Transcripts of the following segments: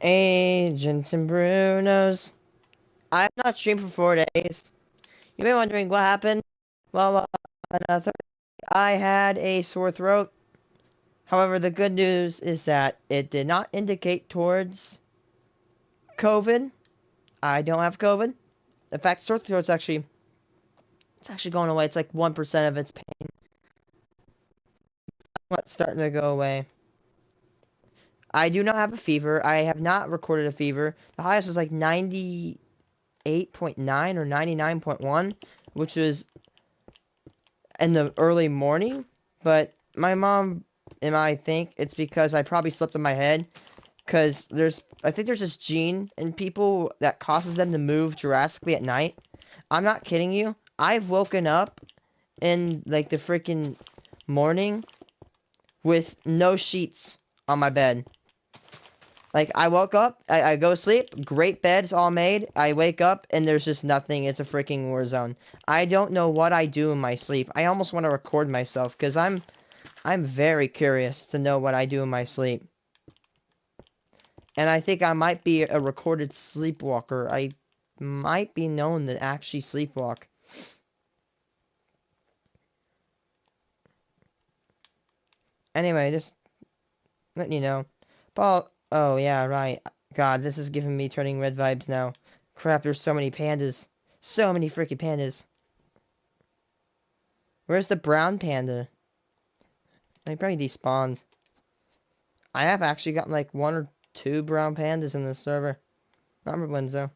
Agents and Brunos. I've not streamed for 4 days. You've been wondering what happened? Well, on Thursday, I had a sore throat. However, the good news is that it did not indicate towards COVID. I don't have COVID. In fact, sore throat's it's actually going away. It's like 1% of its pain. It's starting to go away. I do not have a fever. I have not recorded a fever. The highest was like 98.9 or 99.1, which was in the early morning. But my mom and I think it's because I probably slept in my head. Because I think there's this gene in people that causes them to move drastically at night. I'm not kidding you. I've woken up in like the freaking morning with no sheets on my bed. Like, I woke up, I go to sleep, great bed's all made, I wake up, and there's just nothing, it's a freaking war zone. I don't know what I do in my sleep. I almost want to record myself, because I'm very curious to know what I do in my sleep. And I think I might be a recorded sleepwalker. I might be known to actually sleepwalk. Anyway, just letting you know. Paul, oh yeah, right. God, this is giving me turning red vibes now. Crap, there's so many pandas. So many freaking pandas. Where's the brown panda? They probably despawned. I have actually gotten like 1 or 2 brown pandas in this server. Not remember ones though.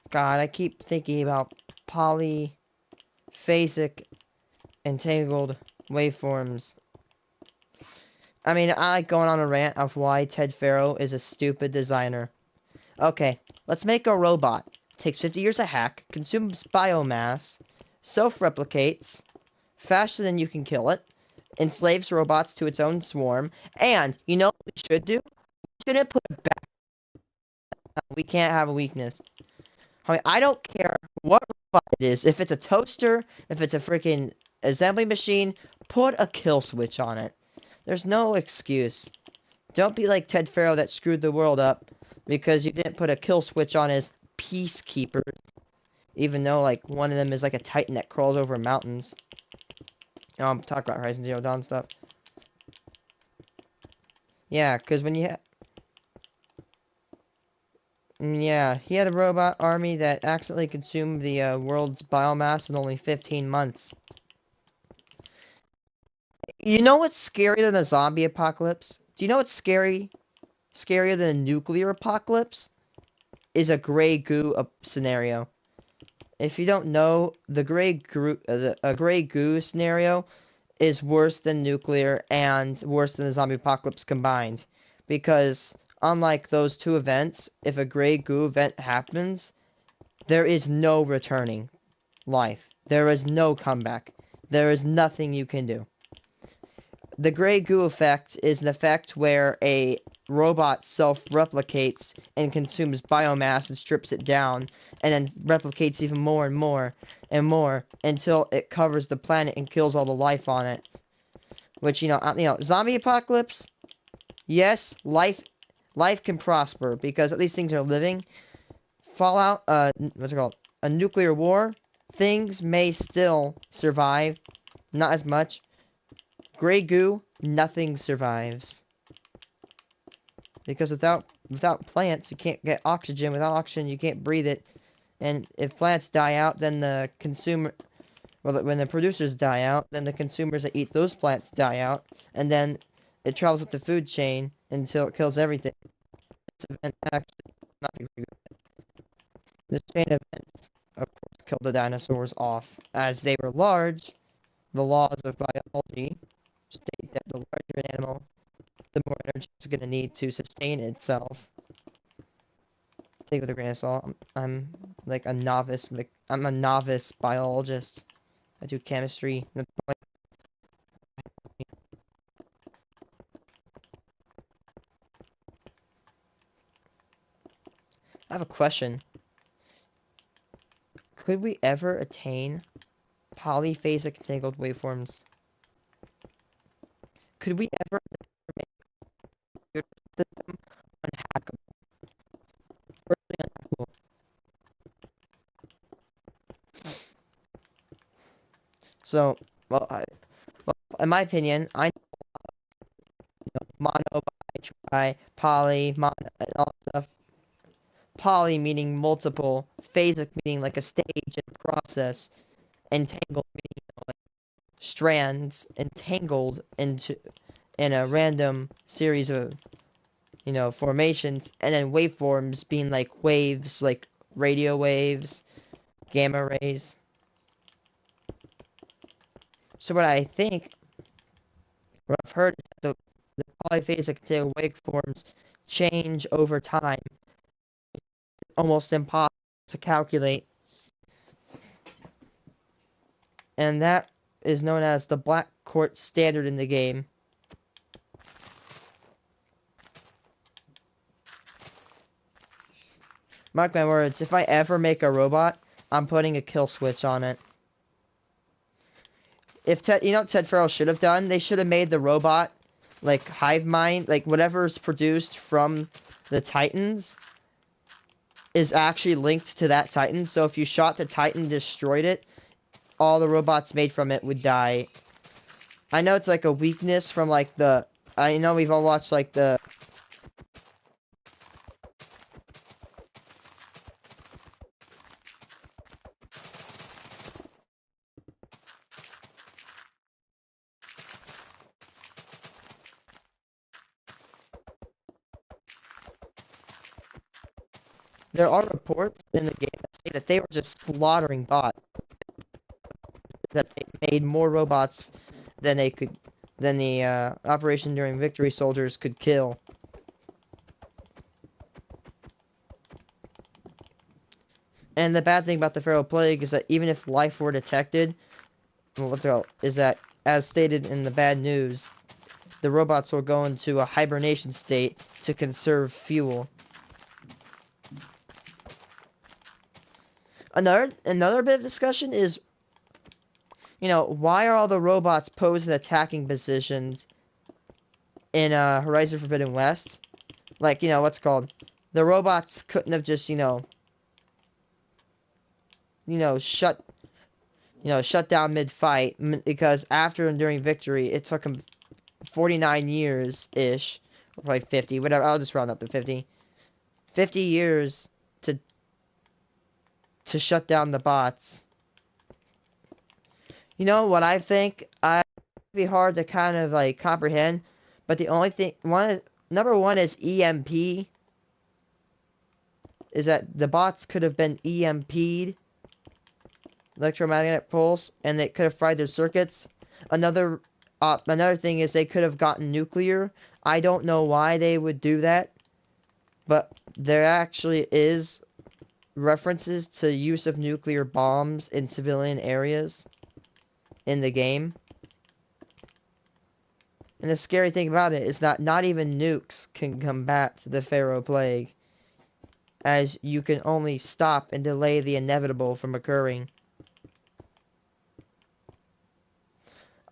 God, I keep thinking about polyphasic entangled waveforms. I mean, I like going on a rant of why Ted Faro is a stupid designer. Okay, let's make a robot. Takes 50 years to hack, consumes biomass, self-replicates, faster than you can kill it, enslaves robots to its own swarm, and, you know what we should do? We shouldn't put it back. We can't have a weakness. I mean, I don't care what robot it is. If it's a toaster, if it's a freaking assembly machine, put a kill switch on it. There's no excuse. Don't be like Ted Faro that screwed the world up because you didn't put a kill switch on his peacekeepers. Even though, like, one of them is like a titan that crawls over mountains. Oh, I'm talking about Horizon Zero Dawn stuff. Yeah, because when you yeah, he had a robot army that accidentally consumed the world's biomass in only 15 months. You know what's scarier than a zombie apocalypse? Do you know what's scarier than a nuclear apocalypse? Is a gray goo scenario. If you don't know, a gray goo scenario is worse than nuclear and worse than the zombie apocalypse combined. Because unlike those two events, if a gray goo event happens, there is no returning life. There is no comeback. There is nothing you can do. The gray goo effect is an effect where a robot self-replicates and consumes biomass and strips it down, and then replicates even more and more and more until it covers the planet and kills all the life on it. Which, zombie apocalypse, yes, life can prosper because at least things are living. Fallout, what's it called? A nuclear war, things may still survive, not as much. Gray goo, nothing survives. Because without plants, you can't get oxygen. Without oxygen, you can't breathe it. And if plants die out, then when the producers die out, then the consumers that eat those plants die out. And then it travels up the food chain until it kills everything. This event actually nothing very good. This chain of events, of course, killed the dinosaurs off. As they were large, the laws of biology state that the larger an animal, the more energy it's going to need to sustain itself. Take it with a grain of salt. I'm like a novice. I'm a novice biologist. I do chemistry. I have a question. Could we ever attain polyphasic entangled waveforms? could we ever make a computer system unhackable? Really unhackable. So, well, in my opinion, I know mono, bi, tri, poly, mono, and all stuff. Poly meaning multiple, phasic meaning like a stage and process, entangled meaning like strands entangled in a random series of formations, and then waveforms being like waves, like radio waves, gamma rays. So what I think, what I've heard is that the polyphasic tail waveforms change over time, almost impossible to calculate, and that is known as the black quartz standard in the game. Mark my words, if I ever make a robot, I'm putting a kill switch on it. If Ted, you know what Ted Farrell should have done? They should have made the robot like hive mind, like whatever's produced from the Titans is actually linked to that Titan. So if you shot the Titan, destroyed it, all the robots made from it would die. I know it's like a weakness from like the. I know we've all watched like the. There are reports in the game that say that they were just slaughtering bots. That they made more robots than they could, than the Operation Enduring Victory soldiers could kill. And the bad thing about the Feral Plague is that even if life were detected, is that, as stated in the bad news, the robots will go into a hibernation state to conserve fuel. Another bit of discussion is, why are all the robots posed in attacking positions in Horizon Forbidden West? Like, what's it called? The robots couldn't have just, shut down mid-fight, because after Enduring Victory, it took them 49 years-ish, or probably 50, whatever, I'll just round up to 50. 50 years to shut down the bots. You know what I think? It'd be hard to kind of like comprehend, but the only thing, number one is EMP, is that the bots could have been EMP'd, electromagnetic pulse, and they could have fried their circuits. Another thing is they could have gotten nuclear. I don't know why they would do that, but there actually is references to use of nuclear bombs in civilian areas in the game. And the scary thing about it is that not even nukes can combat the Pharaoh Plague, as you can only stop and delay the inevitable from occurring.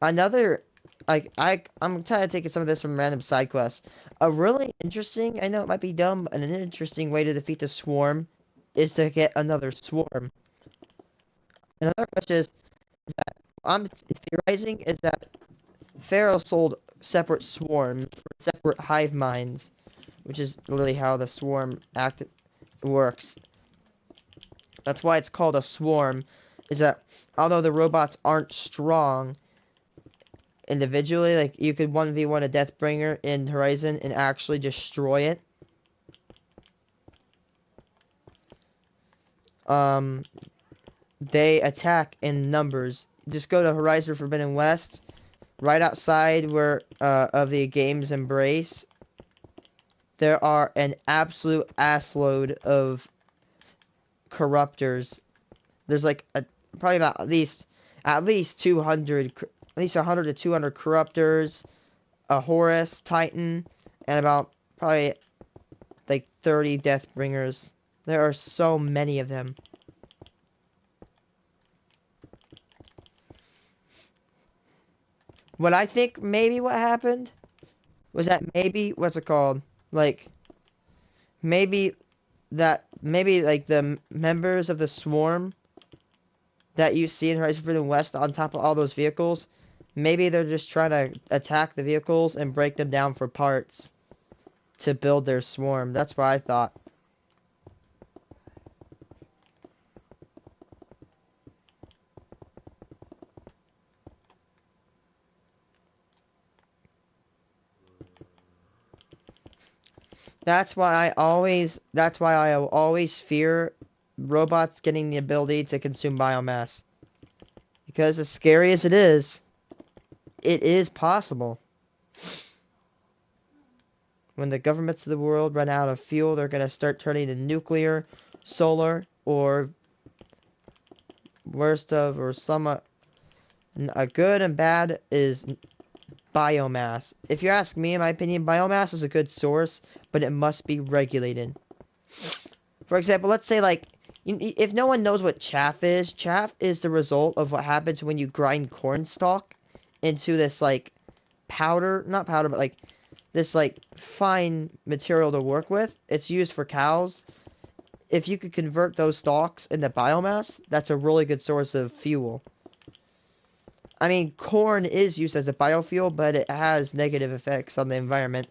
Another, I'm trying to take some of this from random side quests. A really interesting, I know it might be dumb, but an interesting way to defeat the swarm is to get another swarm. Another question is that I'm theorizing is that Pharaoh sold separate swarms for separate hive minds, which is literally how the swarm works. That's why it's called a swarm, is that although the robots aren't strong individually, like you could 1v1 a Deathbringer in Horizon and actually destroy it. They attack in numbers. Just go to Horizon Forbidden West, right outside where of the game's embrace. There are an absolute assload of corruptors. There's like probably about at least 200, at least 100 to 200 corruptors, a Horus Titan, and about probably like 30 Deathbringers. There are so many of them. What I think maybe what happened was that maybe, what's it called? Like, maybe maybe like the members of the swarm that you see in Horizon Forbidden West on top of all those vehicles, maybe they're just trying to attack the vehicles and break them down for parts to build their swarm. That's what I thought. That's why I always fear robots getting the ability to consume biomass. Because as scary as it is possible. When the governments of the world run out of fuel, they're going to start turning to nuclear, solar, or worst of, or some, a good and bad is biomass. If you ask me, in my opinion, biomass is a good source, but it must be regulated. For example, let's say like, if no one knows what chaff is the result of what happens when you grind corn stalk into this like powder, not powder, but like this like fine material to work with. It's used for cows. If you could convert those stalks into biomass, that's a really good source of fuel. I mean, corn is used as a biofuel, but it has negative effects on the environment.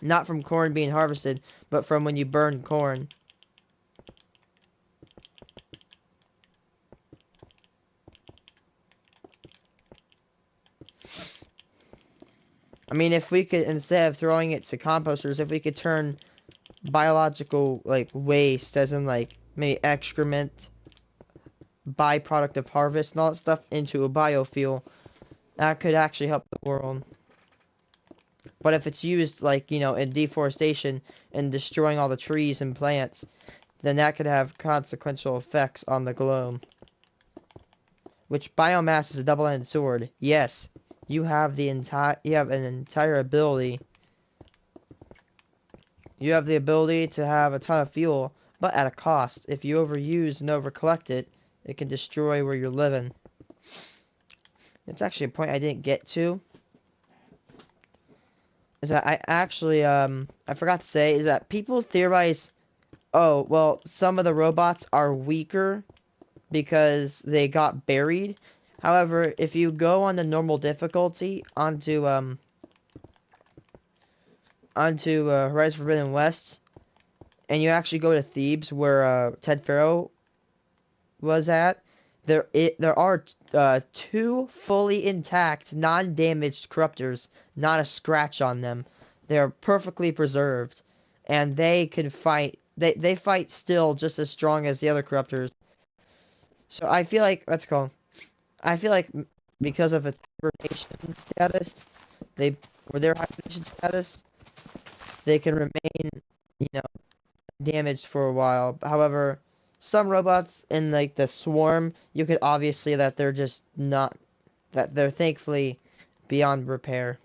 Not from corn being harvested, but from when you burn corn. I mean, if we could, instead of throwing it to composters, if we could turn biological, like, waste, as in, like, maybe excrement, byproduct of harvest and all that stuff, into a biofuel, that could actually help the world. But if it's used, like, you know, in deforestation and destroying all the trees and plants, then that could have consequential effects on the globe. Which biomass is a double-edged sword. Yes, you have an entire ability. You have the ability to have a ton of fuel, but at a cost. If you overuse and overcollect it, it can destroy where you're living. It's actually a point I didn't get to. Is that I actually I forgot to say is that people theorize, oh well, some of the robots are weaker because they got buried. However, if you go on the normal difficulty onto Horizon Forbidden West, and you actually go to Thebes where Ted Faro was at, there are two fully intact, non-damaged corruptors, not a scratch on them. They're perfectly preserved, and they can fight. They fight still just as strong as the other corruptors. So I feel like I feel like because of its hibernation status, they or their hibernation status, they can remain, you know, damaged for a while. However, some robots in like the swarm, you could obviously that they're just not that they're thankfully beyond repair.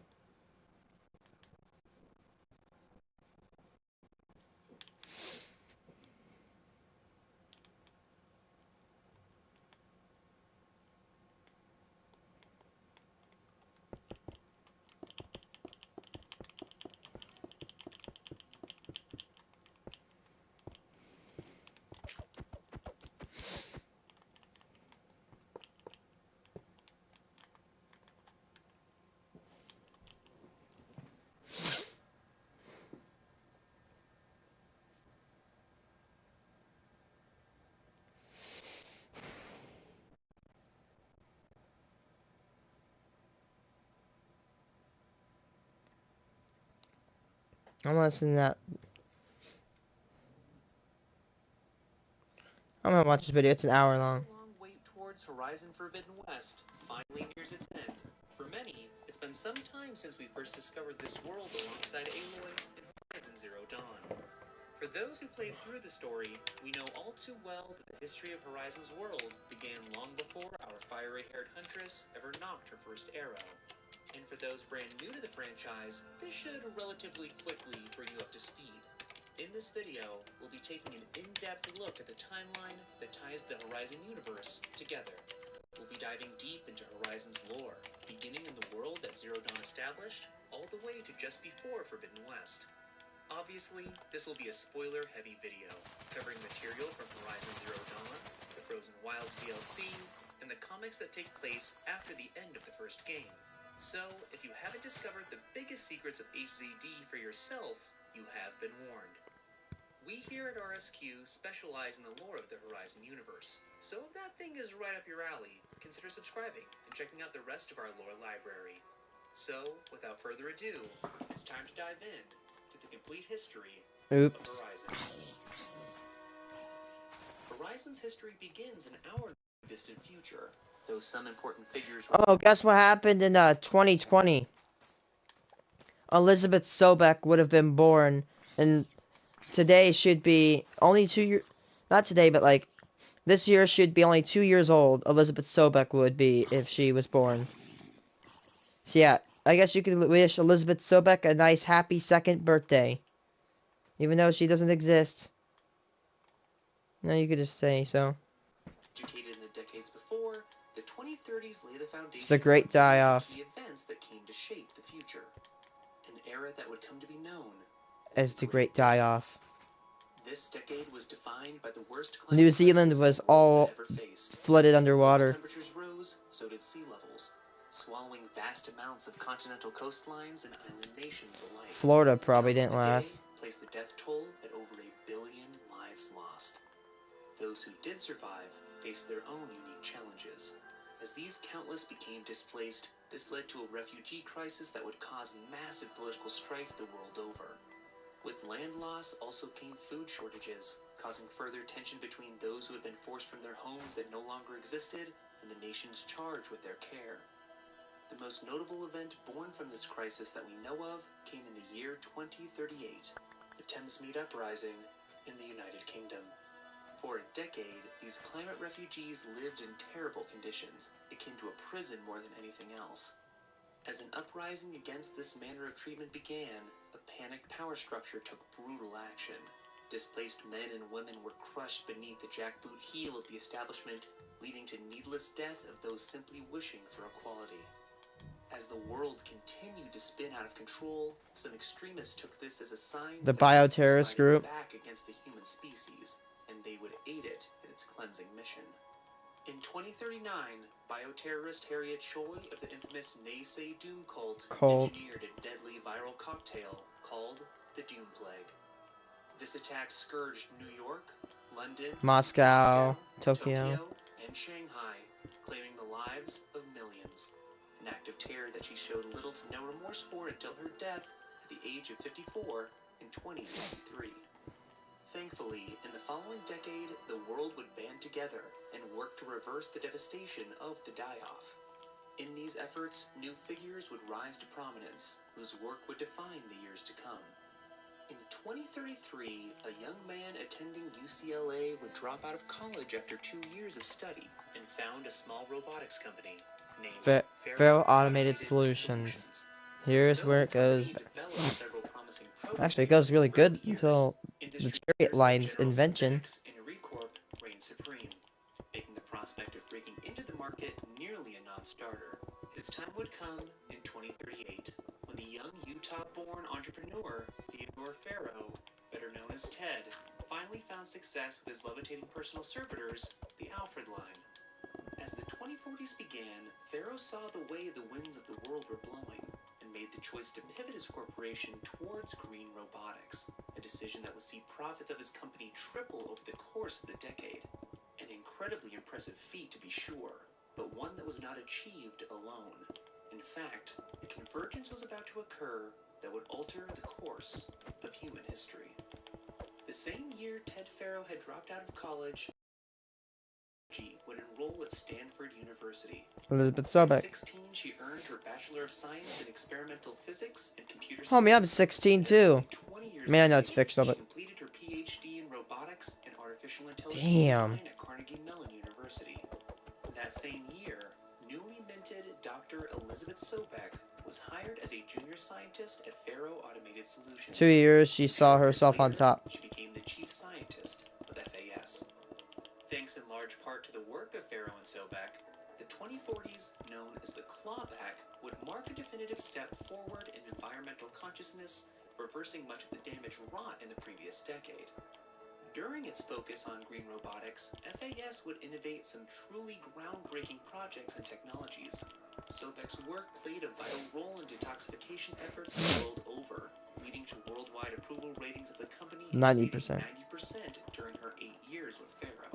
I'm listening to that. I'm gonna watch this video. It's an hour long. Long wait towards Horizon Forbidden West finally nears its end. For many, it's been some time since we first discovered this world alongside Aloy in Horizon Zero Dawn. For those who played through the story, we know all too well that the history of Horizon's world began long before our fiery-haired huntress ever nocked her first arrow. And for those brand new to the franchise, this should relatively quickly bring you up to speed. In this video, we'll be taking an in-depth look at the timeline that ties the Horizon universe together. We'll be diving deep into Horizon's lore, beginning in the world that Zero Dawn established, all the way to just before Forbidden West. Obviously, this will be a spoiler-heavy video, covering material from Horizon Zero Dawn, the Frozen Wilds DLC, and the comics that take place after the end of the first game. So, if you haven't discovered the biggest secrets of HZD for yourself, you have been warned. We here at RSQ specialize in the lore of the Horizon universe, so if that thing is right up your alley, consider subscribing and checking out the rest of our lore library. So, without further ado, it's time to dive in to the complete history of Horizon. Horizon's history begins in our distant future, though some important figures... Oh, guess what happened in 2020? Elizabeth Sobek would have been born, and today should be only 2 years... Not today, but like, this year should be only 2 years old, Elizabeth Sobek would be if she was born. So yeah, I guess you could wish Elizabeth Sobek a nice, happy second birthday. Even though she doesn't exist. No, you could just say so. Educated in the decades before, the 2030s lay the foundation It's the great die-off. key events that came to shape the future. An era that would come to be known as the great die-off. This decade was defined by the worst New Zealand was all flooded underwater. Temperatures rose, so did sea levels, swallowing vast amounts of continental coastlines and island nations alike. Florida probably didn't last. Placed the death toll at over 1 billion lives lost. Those who did survive faced their own unique challenges. As these countless became displaced, this led to a refugee crisis that would cause massive political strife the world over. With land loss also came food shortages, causing further tension between those who had been forced from their homes that no longer existed and the nations charged with their care. The most notable event born from this crisis that we know of came in the year 2038, the Thamesmead Uprising in the United Kingdom. For a decade, these climate refugees lived in terrible conditions, akin to a prison more than anything else. As an uprising against this manner of treatment began, a panicked power structure took brutal action. Displaced men and women were crushed beneath the jackboot heel of the establishment, leading to needless death of those simply wishing for equality. As the world continued to spin out of control, some extremists took this as a sign the that bioterrorist group back against the human species, and they would aid it in its cleansing mission. In 2039, bioterrorist Harriet Choi of the infamous Rayce Doom cult engineered a deadly viral cocktail called the Doom Plague. This attack scourged New York, London, Moscow, Tokyo, and Shanghai, claiming the lives of millions. An act of terror that she showed little to no remorse for until her death at the age of 54 in 2063. Thankfully, in the following decade, the world would band together and work to reverse the devastation of the die-off. In these efforts, new figures would rise to prominence, whose work would define the years to come. In 2033, a young man attending UCLA would drop out of college after 2 years of study and found a small robotics company named Faro Automated Solutions. Here's where it goes. Actually, it goes really good until the chariot line's invention. Reigned supreme, making the prospect of breaking into the market nearly a non-starter. His time would come in 2038, when the young Utah-born entrepreneur Theodore Faro, better known as Ted, finally found success with his levitating personal servitors, the Alfred line. As the 2040s began, Faro saw the way the winds of the world were blowing, and made the choice to pivot his corporation towards green robotics, a decision that would see profits of his company triple over the course of the decade. An incredibly impressive feat to be sure, but one that was not achieved alone. In fact, a convergence was about to occur that would alter the course of human history. The same year Ted Faro had dropped out of college, would enroll at Stanford University. Elizabeth Sobek. At 16, she earned her Bachelor of Science in Experimental Physics and Computer Science. Homie, I'm 16 too. I mean, I know it's fictional, but... She completed her PhD in Robotics and Artificial Intelligence Damn. Design at Carnegie Mellon University. That same year, newly minted Dr. Elizabeth Sobek was hired as a junior scientist at Faro Automated Solutions. 2 years, she saw herself on top. She became the chief scientist of FAS. Thanks in large part to the work of Faro and Sobek, The 2040s, known as the clawback, would mark a definitive step forward in environmental consciousness, reversing much of the damage wrought in the previous decade. During its focus on green robotics, FAS would innovate some truly groundbreaking projects and technologies. Sobek's work played a vital role in detoxification efforts the world over, leading to worldwide approval ratings of the company exceeding 90%. 90% during her 8 years with Faro.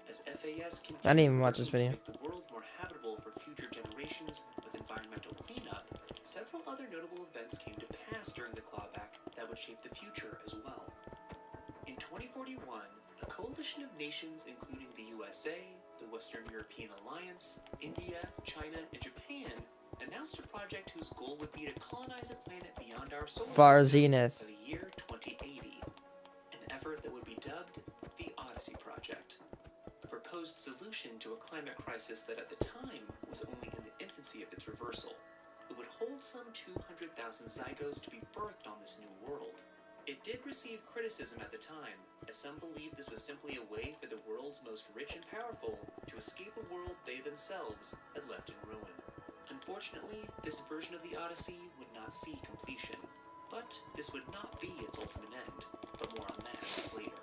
As FAS I didn't continued even watch this working to video. make the world more habitable for future generations with environmental cleanup, several other notable events came to pass during the clawback that would shape the future as well. In 2041, a coalition of nations including the USA, the Western European Alliance, India, China, and Japan announced a project whose goal would be to colonize a planet beyond our solar Far system Zenith. by the year 2080, an effort that would be dubbed the Odyssey Project. A proposed solution to a climate crisis that at the time was only in the infancy of its reversal. It would hold some 200,000 zygotes to be birthed on this new world. It did receive criticism at the time, as some believed this was simply a way for the world's most rich and powerful to escape a world they themselves had left in ruin. Unfortunately, this version of the Odyssey would not see completion, but this would not be its ultimate end, but more on that later.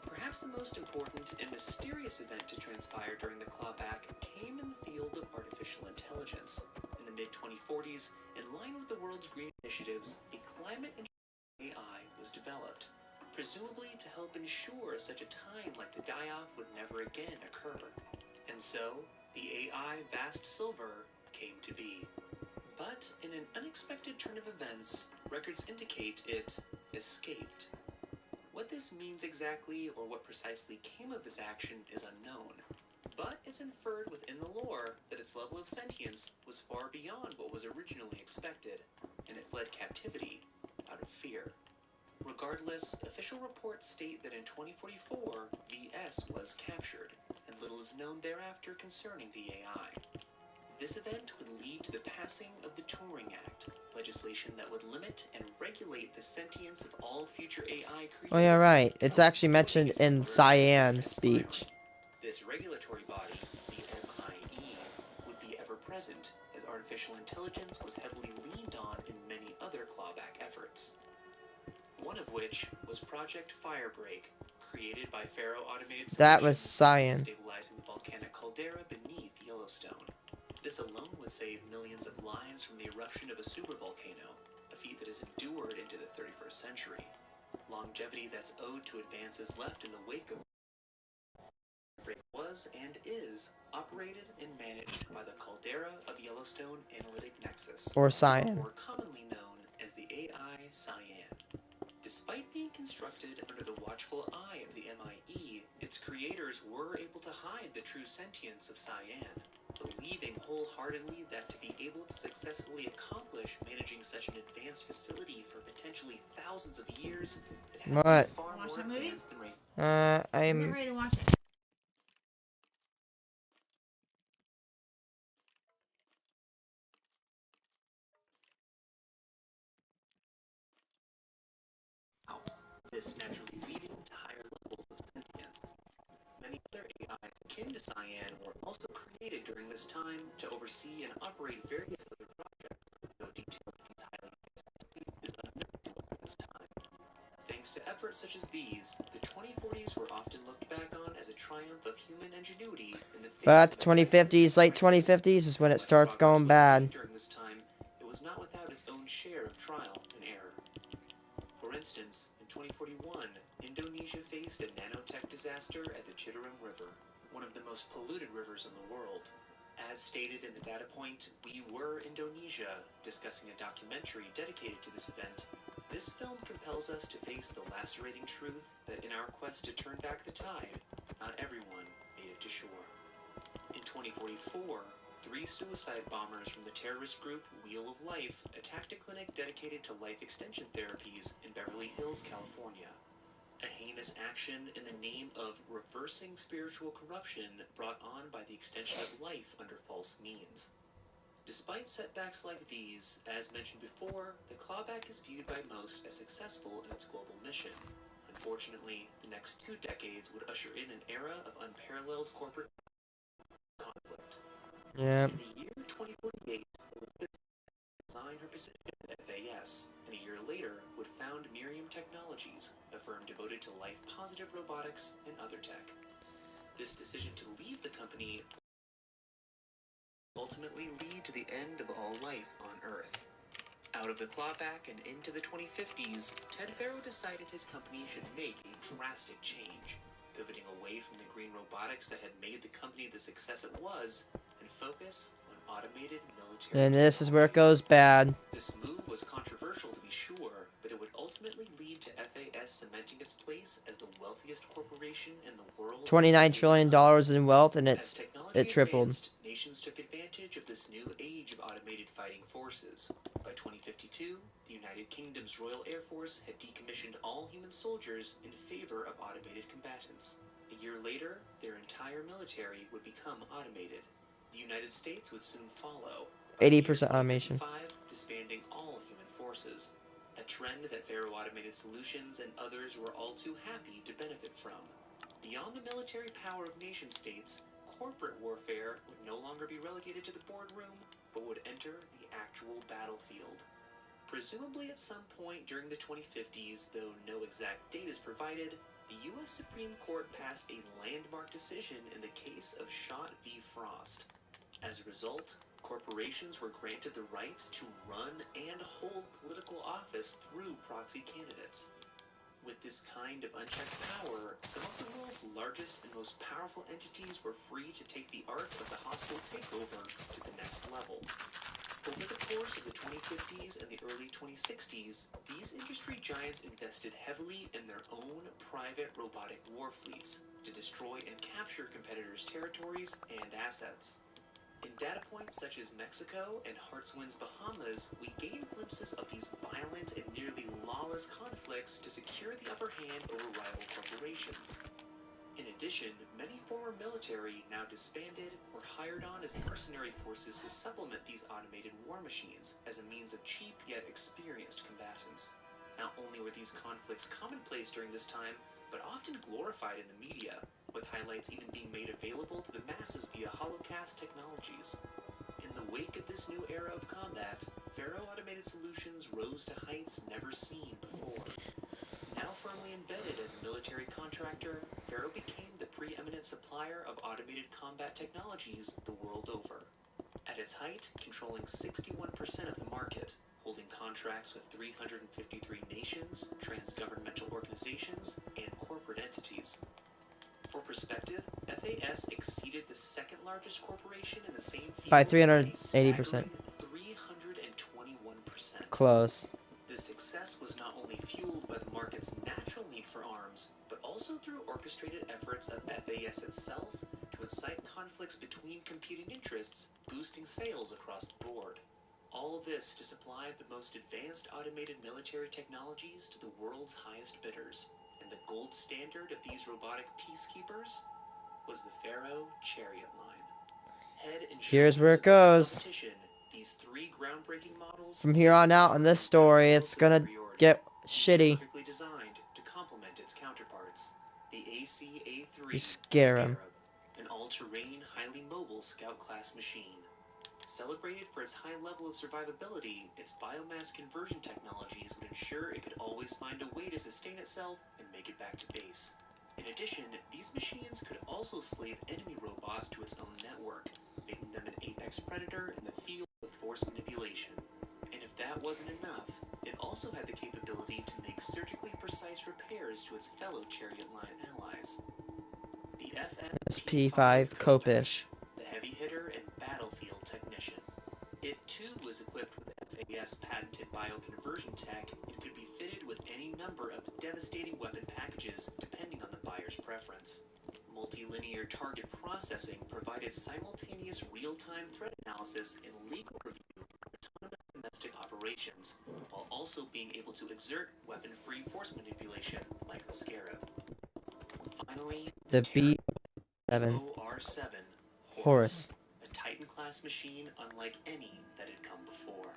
Perhaps the most important and mysterious event to transpire during the clawback came in the field of artificial intelligence. In the mid-2040s, in line with the world's green initiatives, a climate AI was developed, presumably to help ensure such a time like the die-off would never again occur. And so, the AI Vast Silver came to be. But in an unexpected turn of events, records indicate it escaped. What this means exactly, or what precisely came of this action, is unknown. But it's inferred within the lore that its level of sentience was far beyond what was originally expected, and it fled captivity out of fear. Regardless, official reports state that in 2044, VS was captured, and little is known thereafter concerning the AI. This event would lead to the passing of the Turing Act, legislation that would limit and regulate the sentience of all future AI created. Oh yeah, right. It's actually mentioned in Cyan's speech. This regulatory body, the MIE, would be ever present, as artificial intelligence was heavily leaned on in many other clawback efforts. One of which was Project Firebreak, created by Faro Automated Solutions, That was Cyan. stabilizing the volcanic caldera beneath Yellowstone. This alone would save millions of lives from the eruption of a supervolcano, a feat that has endured into the 31st century. Longevity that's owed to advances left in the wake of Firebreak was and is operated and managed by the Caldera of Yellowstone Analytic Nexus, Or Cyan. more commonly known as the AI Cyan. Despite being constructed under the watchful eye of the MIE, its creators were able to hide the true sentience of Cyan, believing wholeheartedly that to be able to successfully accomplish managing such an advanced facility for potentially thousands of years, it had to be far more advanced than I'm getting ready to watch it. this naturally leading to higher levels of sentience. Many other AIs akin to Cyan were also created during this time to oversee and operate various other projects, though details of these highly advanced entities is unknown to us at this time. Thanks to efforts such as these, the 2040s were often looked back on as a triumph of human ingenuity in the face But of the a cataclysmic 2050s, late crisis. 2050s is when it Much starts progress going was bad. made during this time, it was not without its own share of trial and error. For instance, in 2041, Indonesia faced a nanotech disaster at the Citarum River, one of the most polluted rivers in the world. As stated in the data point, We Were Indonesia, discussing a documentary dedicated to this event, this film compels us to face the lacerating truth that in our quest to turn back the tide, not everyone made it to shore. In 2044, 3 suicide bombers from the terrorist group Wheel of Life attacked a clinic dedicated to life extension therapies in Beverly Hills, California. A heinous action in the name of reversing spiritual corruption brought on by the extension of life under false means. Despite setbacks like these, as mentioned before, the clawback is viewed by most as successful in its global mission. Unfortunately, the next 2 decades would usher in an era of unparalleled corporate conflict. Yeah. In the year 2048, Elizabeth resigned her position at FAS, and a year later would found Miriam Technologies, a firm devoted to life-positive robotics and other tech. This decision to leave the company ultimately lead to the end of all life on Earth. Out of the clawback and into the 2050s, Ted Farrow decided his company should make a drastic change, pivoting away from the green robotics that had made the company the success it was, and focus on automated military And this is where it technologies. goes bad. This move was controversial to be sure, but it would ultimately lead to FAS cementing its place as the wealthiest corporation in the world. $29 trillion in wealth, and As it technology tripled. advanced, nations took advantage of this new age of automated fighting forces. By 2052, the United Kingdom's Royal Air Force had decommissioned all human soldiers in favor of automated combatants. A year later, their entire military would become automated. The United States would soon follow. 80% automation. Disbanding all human forces. A trend that Farrow Automated Solutions and others were all too happy to benefit from. Beyond the military power of nation-states, corporate warfare would no longer be relegated to the boardroom, but would enter the actual battlefield. Presumably at some point during the 2050s, though no exact date is provided, the U.S. Supreme Court passed a landmark decision in the case of Schott v. Frost. As a result, corporations were granted the right to run and hold political office through proxy candidates. With this kind of unchecked power, some of the world's largest and most powerful entities were free to take the art of the hostile takeover to the next level. Over the course of the 2050s and the early 2060s, these industry giants invested heavily in their own private robotic war fleets to destroy and capture competitors' territories and assets. In data points such as Mexico and Hartswind's Bahamas, we gain glimpses of these violent and nearly lawless conflicts to secure the upper hand over rival corporations. In addition, many former military, now disbanded, were hired on as mercenary forces to supplement these automated war machines as a means of cheap yet experienced combatants. Not only were these conflicts commonplace during this time, but often glorified in the media, with highlights even being made available to the masses via holocast technologies. In the wake of this new era of combat, Farrow Automated Solutions rose to heights never seen before. Now firmly embedded as a military contractor, Farrow became the preeminent supplier of automated combat technologies the world over. At its height, controlling 61% of the market, holding contracts with 353 nations, transgovernmental organizations, and corporate entities. For perspective, FAS exceeded the second largest corporation in the same field By a 380%. staggering 321%. Close. This success was not only fueled by the market's natural need for arms, but also through orchestrated efforts of FAS itself to incite conflicts between competing interests, boosting sales across the board. All this to supply the most advanced automated military technologies to the world's highest bidders. And the gold standard of these robotic peacekeepers was the Farrow Chariot line. Head and Here's where shoulders it above the goes. competition, these three groundbreaking models From here on out in this story, it's gonna get shitty. perfectly designed to complement its counterparts. The AC-A3 You scare 'em. Scarab, an all-terrain, highly mobile scout-class machine. Celebrated for its high level of survivability, its biomass conversion technologies would ensure it could always find a way to sustain itself and make it back to base. In addition, these machines could also slave enemy robots to its own network, making them an apex predator in the field of force manipulation. And if that wasn't enough, it also had the capability to make surgically precise repairs to its fellow Chariot line allies. The P5 Copish. the heavy hitter and battlefield technician. It too was equipped with FAS patented bioconversion tech and could be fitted with any number of devastating weapon packages depending on the buyer's preference. Multilinear target processing provided simultaneous real-time threat analysis and legal review of autonomous domestic operations, while also being able to exert weapon-free force manipulation like the Scarab. Finally, The B7 OR-7 Horus. a Titan-class machine unlike any that had come before.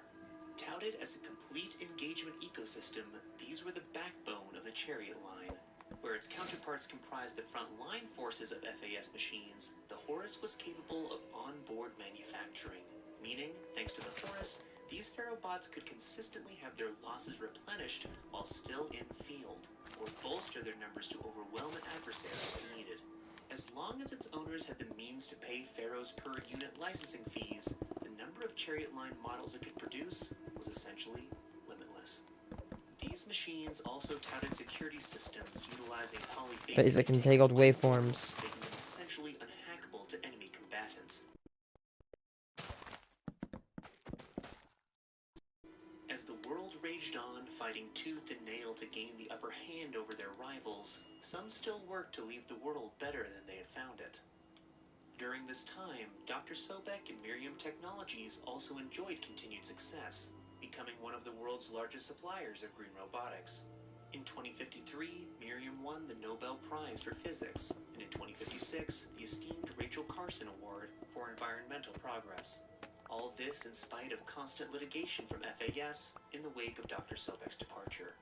Touted as a complete engagement ecosystem, these were the backbone of the Chariot line. Where its counterparts comprised the front-line forces of FAS machines, the Horus was capable of on-board manufacturing, meaning, thanks to the Horus, these Pharaohbots could consistently have their losses replenished while still in field, or bolster their numbers to overwhelm an adversary if needed. As long as its owners had the means to pay Pharaoh's per-unit licensing fees, the number of chariot line models it could produce was essentially limitless. These machines also touted security systems utilizing polyphasic Basic entangled waveforms. making them essentially unhackable to enemy combatants. As the world raged on, fighting tooth and nail to gain the upper hand over their rivals, some still worked to leave the world better than they had found it. During this time, Dr. Sobek and Miriam Technologies also enjoyed continued success, becoming one of the world's largest suppliers of green robotics. In 2053, Miriam won the Nobel Prize for Physics, and in 2056, the esteemed Rachel Carson Award for Environmental Progress. All this in spite of constant litigation from FAS in the wake of Dr. Sobek's departure.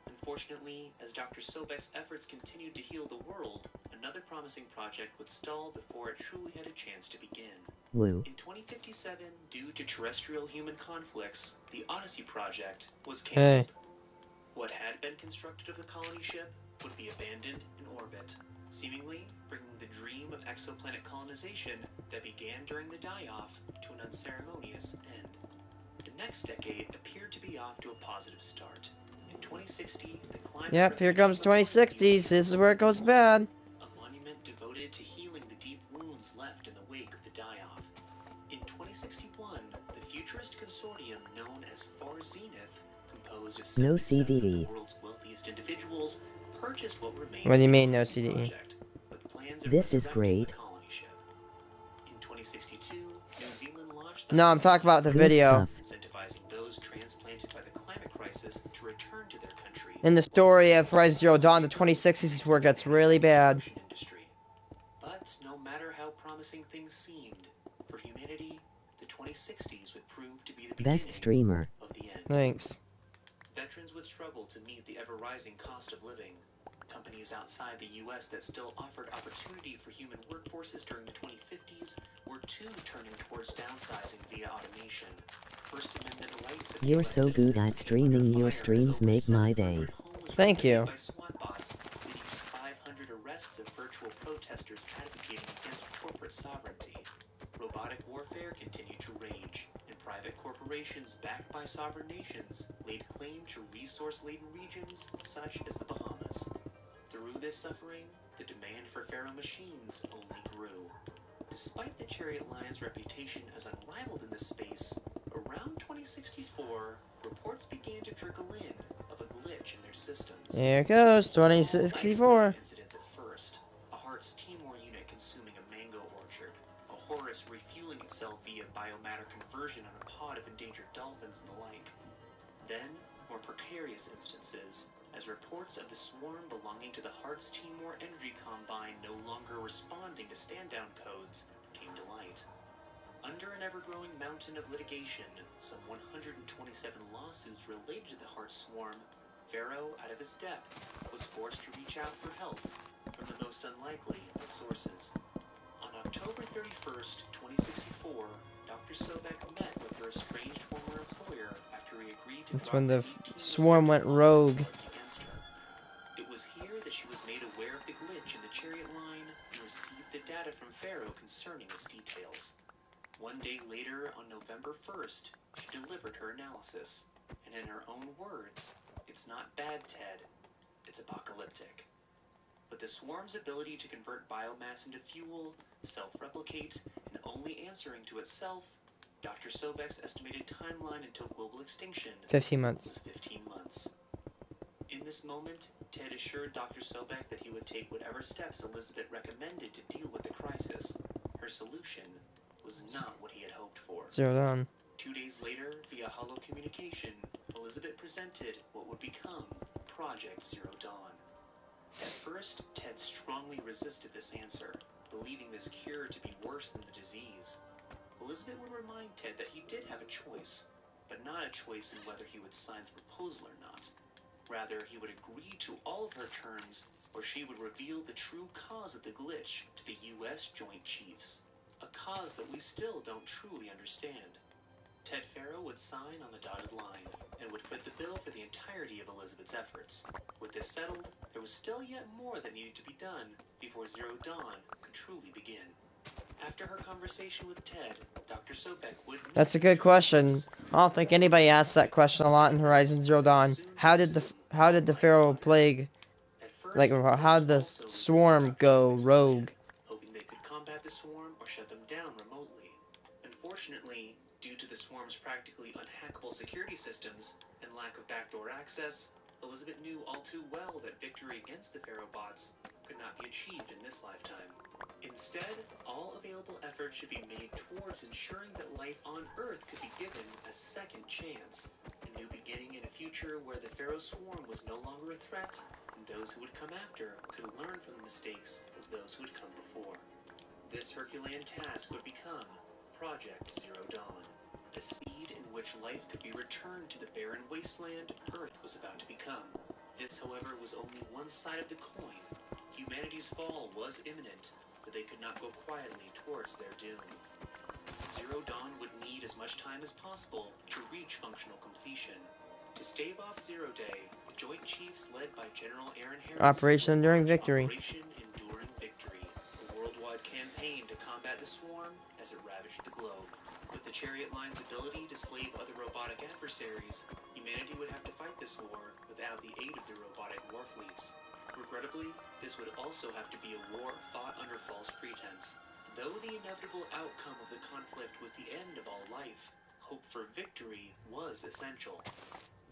Unfortunately, as Dr. Sobek's efforts continued to heal the world, another promising project would stall before it truly had a chance to begin. Woo. In 2057, due to terrestrial human conflicts, the Odyssey project was cancelled. What had been constructed of the colony ship would be abandoned in orbit, seemingly bringing the dream of exoplanet colonization that began during the die-off to an unceremonious end. The next decade appeared to be off to a positive start. In 2060, the climate Yep, here comes refugee 2060s. This is where it goes bad. a monument devoted to healing the deep wounds left in the wake of the die-off. In 2061, the futurist consortium known as Far Zenith, composed of No 77 of the CDE. world's wealthiest individuals, purchased what remained What do you of the mean, no Odyssey CDE? project, with plans of This is resurrecting great. the colony ship. In 2062, New Zealand launched the No, I'm talking about the Good video. stuff. incentivizing those transplanted by the climate crisis to return to their country. In the story of Horizon Zero Dawn, the 2060s is where it gets really bad. Industry. But no matter how promising things seemed, for humanity, the 2060s would prove to be the beginning Best streamer. of the end. Thanks. Veterans would struggle to meet the ever-rising cost of living. Companies outside the U.S. that still offered opportunity for human workforces during the 2050s were too turning towards downsizing via automation. First Amendment rights of You're US so good at citizens came streaming. under Your fire as streams over make my 700 day. homes were Thank you. invaded by SWAT bots, leading to 500 arrests of virtual protesters advocating against corporate sovereignty. Robotic warfare continued to rage, and private corporations backed by sovereign nations laid claim to resource-laden regions such as the Bahamas. Through this suffering, the demand for Pharaoh machines only grew. Despite the chariot line's reputation as unrivaled in this space, around 2064, reports began to trickle in of a glitch in their systems. Here goes Small, 2064. isolated incidents at first. A Hearts Timor unit consuming a mango orchard. A Horus refueling itself via biomatter conversion on a pod of endangered dolphins and the like. Then, more precarious instances, as reports of the swarm belonging to the Hearts Timor Energy Combine no longer responding to stand-down codes came to light. Under an ever-growing mountain of litigation, some 127 lawsuits related to the Hearts swarm, Pharaoh, out of his depth, was forced to reach out for help from the most unlikely of sources. On October 31st, 2064, Dr. Sobek met with her estranged former employer after he agreed to That's drop when the the 18 swarm went rogue. against her. It was here that she was made aware of the glitch in the chariot line and received the data from Pharaoh concerning its details. One day later, on November 1st, she delivered her analysis, and in her own words, "It's not bad, Ted. It's apocalyptic." With the swarm's ability to convert biomass into fuel, self-replicate, and only answering to itself, Dr. Sobek's estimated timeline until global extinction 15 months. was 15 months. In this moment, Ted assured Dr. Sobek that he would take whatever steps Elizabeth recommended to deal with the crisis. Her solution was not what he had hoped for. Zero Dawn. 2 days later, via holo communication, Elizabeth presented what would become Project Zero Dawn. At first, Ted strongly resisted this answer, believing this cure to be worse than the disease. Elizabeth would remind Ted that he did have a choice, but not a choice in whether he would sign the proposal or not. Rather, he would agree to all of her terms, or she would reveal the true cause of the glitch to the U.S. Joint Chiefs, a cause that we still don't truly understand. Ted Faro would sign on the dotted line, and would foot the bill for the entirety of Elizabeth's efforts. With this settled, there was still yet more that needed to be done before Zero Dawn could truly begin. After her conversation with Ted, Dr. Sobek would... That's a good question. I don't think anybody asks that question a lot in Horizon Zero Dawn. How did the Pharaoh plague, like, how did the swarm go rogue? Hoping they could combat the swarm or shut them down remotely. Unfortunately, due to the swarm's practically unhackable security systems and lack of backdoor access, Elizabeth knew all too well that victory against the Pharaoh bots could not be achieved in this lifetime. Instead, all available efforts should be made towards ensuring that life on Earth could be given a second chance. A new beginning in a future where the Pharaoh swarm was no longer a threat, and those who would come after could learn from the mistakes of those who had come before. This Herculean task would become Project Zero Dawn, a seed in which life could be returned to the barren wasteland Earth was about to become. This, however, was only one side of the coin. Humanity's fall was imminent, but they could not go quietly towards their doom. Zero Dawn would need as much time as possible to reach functional completion. To stave off Zero Day, the Joint Chiefs led by General Aaron Harris Operation Enduring Victory. Operation Enduring Victory, a worldwide campaign to combat the swarm as it ravaged the globe. With the Chariot Line's ability to slave other robotic adversaries, humanity would have to fight this war without the aid of the robotic war fleets. Regrettably, this would also have to be a war fought under false pretense. Though the inevitable outcome of the conflict was the end of all life, hope for victory was essential.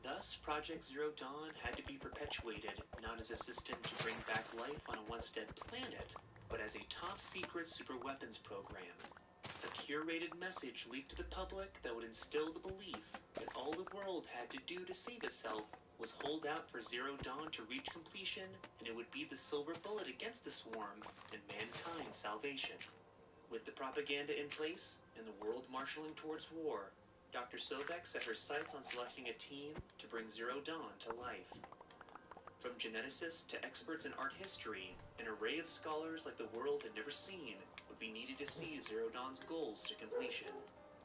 Thus, Project Zero Dawn had to be perpetuated not as a system to bring back life on a once-dead planet, but as a top-secret superweapons program. A curated message leaked to the public that would instill the belief that all the world had to do to save itself was hold out for Zero Dawn to reach completion, and it would be the silver bullet against the swarm and mankind's salvation. With the propaganda in place and the world marshaling towards war, Dr. Sobek set her sights on selecting a team to bring Zero Dawn to life. From geneticists to experts in art history, an array of scholars like the world had never seen would be needed to see Zero Dawn's goals to completion.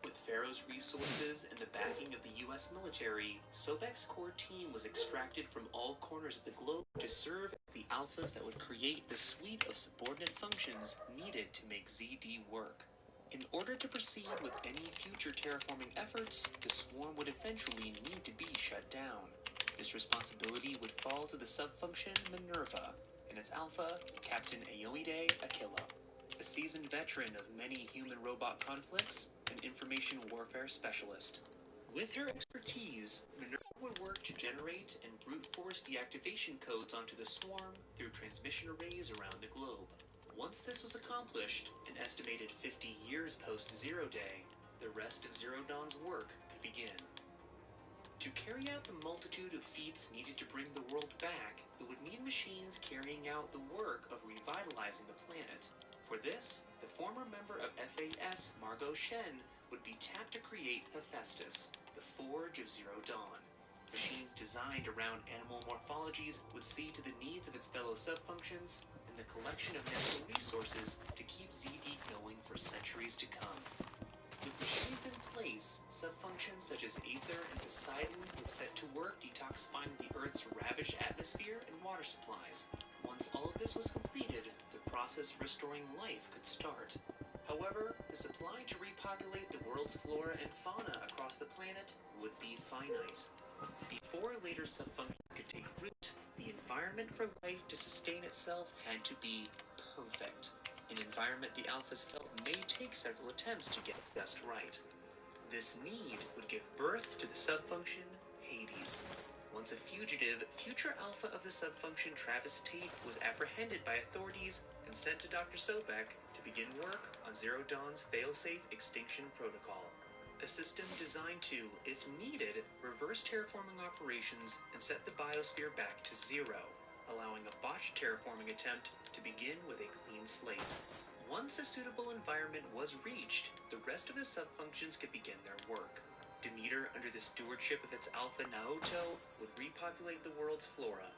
With Pharaoh's resources and the backing of the U.S. military, Sobek's core team was extracted from all corners of the globe to serve as the alphas that would create the suite of subordinate functions needed to make ZD work. In order to proceed with any future terraforming efforts, the swarm would eventually need to be shut down. This responsibility would fall to the subfunction Minerva and its alpha, Captain Ayoide Aquila. A seasoned veteran of many human-robot conflicts, an information warfare specialist. With her expertise, Minerva would work to generate and brute force deactivation codes onto the swarm through transmission arrays around the globe. Once this was accomplished, an estimated 50 years post-Zero Day, the rest of Zero Dawn's work could begin. To carry out the multitude of feats needed to bring the world back, it would need machines carrying out the work of revitalizing the planet. For this, the former member of FAS, Margot Shen, would be tapped to create Hephaestus, the Forge of Zero Dawn. Machines designed around animal morphologies would see to the needs of its fellow subfunctions and the collection of natural resources to keep ZD going for centuries to come. With machines in place, subfunctions such as Aether and Poseidon would set to work detoxifying the Earth's ravaged atmosphere and water supplies. Once all of this was completed, the process of restoring life could start. However, the supply to repopulate the world's flora and fauna across the planet would be finite. Before later subfunctions could take root, the environment for life to sustain itself had to be perfect. An environment the alphas felt may take several attempts to get just right. This need would give birth to the subfunction Hades. Once a fugitive, future alpha of the subfunction Travis Tate was apprehended by authorities and sent to Dr. Sobek to begin work on Zero Dawn's failsafe extinction protocol. A system designed to, if needed, reverse terraforming operations and set the biosphere back to zero, allowing a botched terraforming attempt to begin with a clean slate. Once a suitable environment was reached, the rest of the subfunctions could begin their work. Demeter, under the stewardship of its alpha Naoto, would repopulate the world's flora.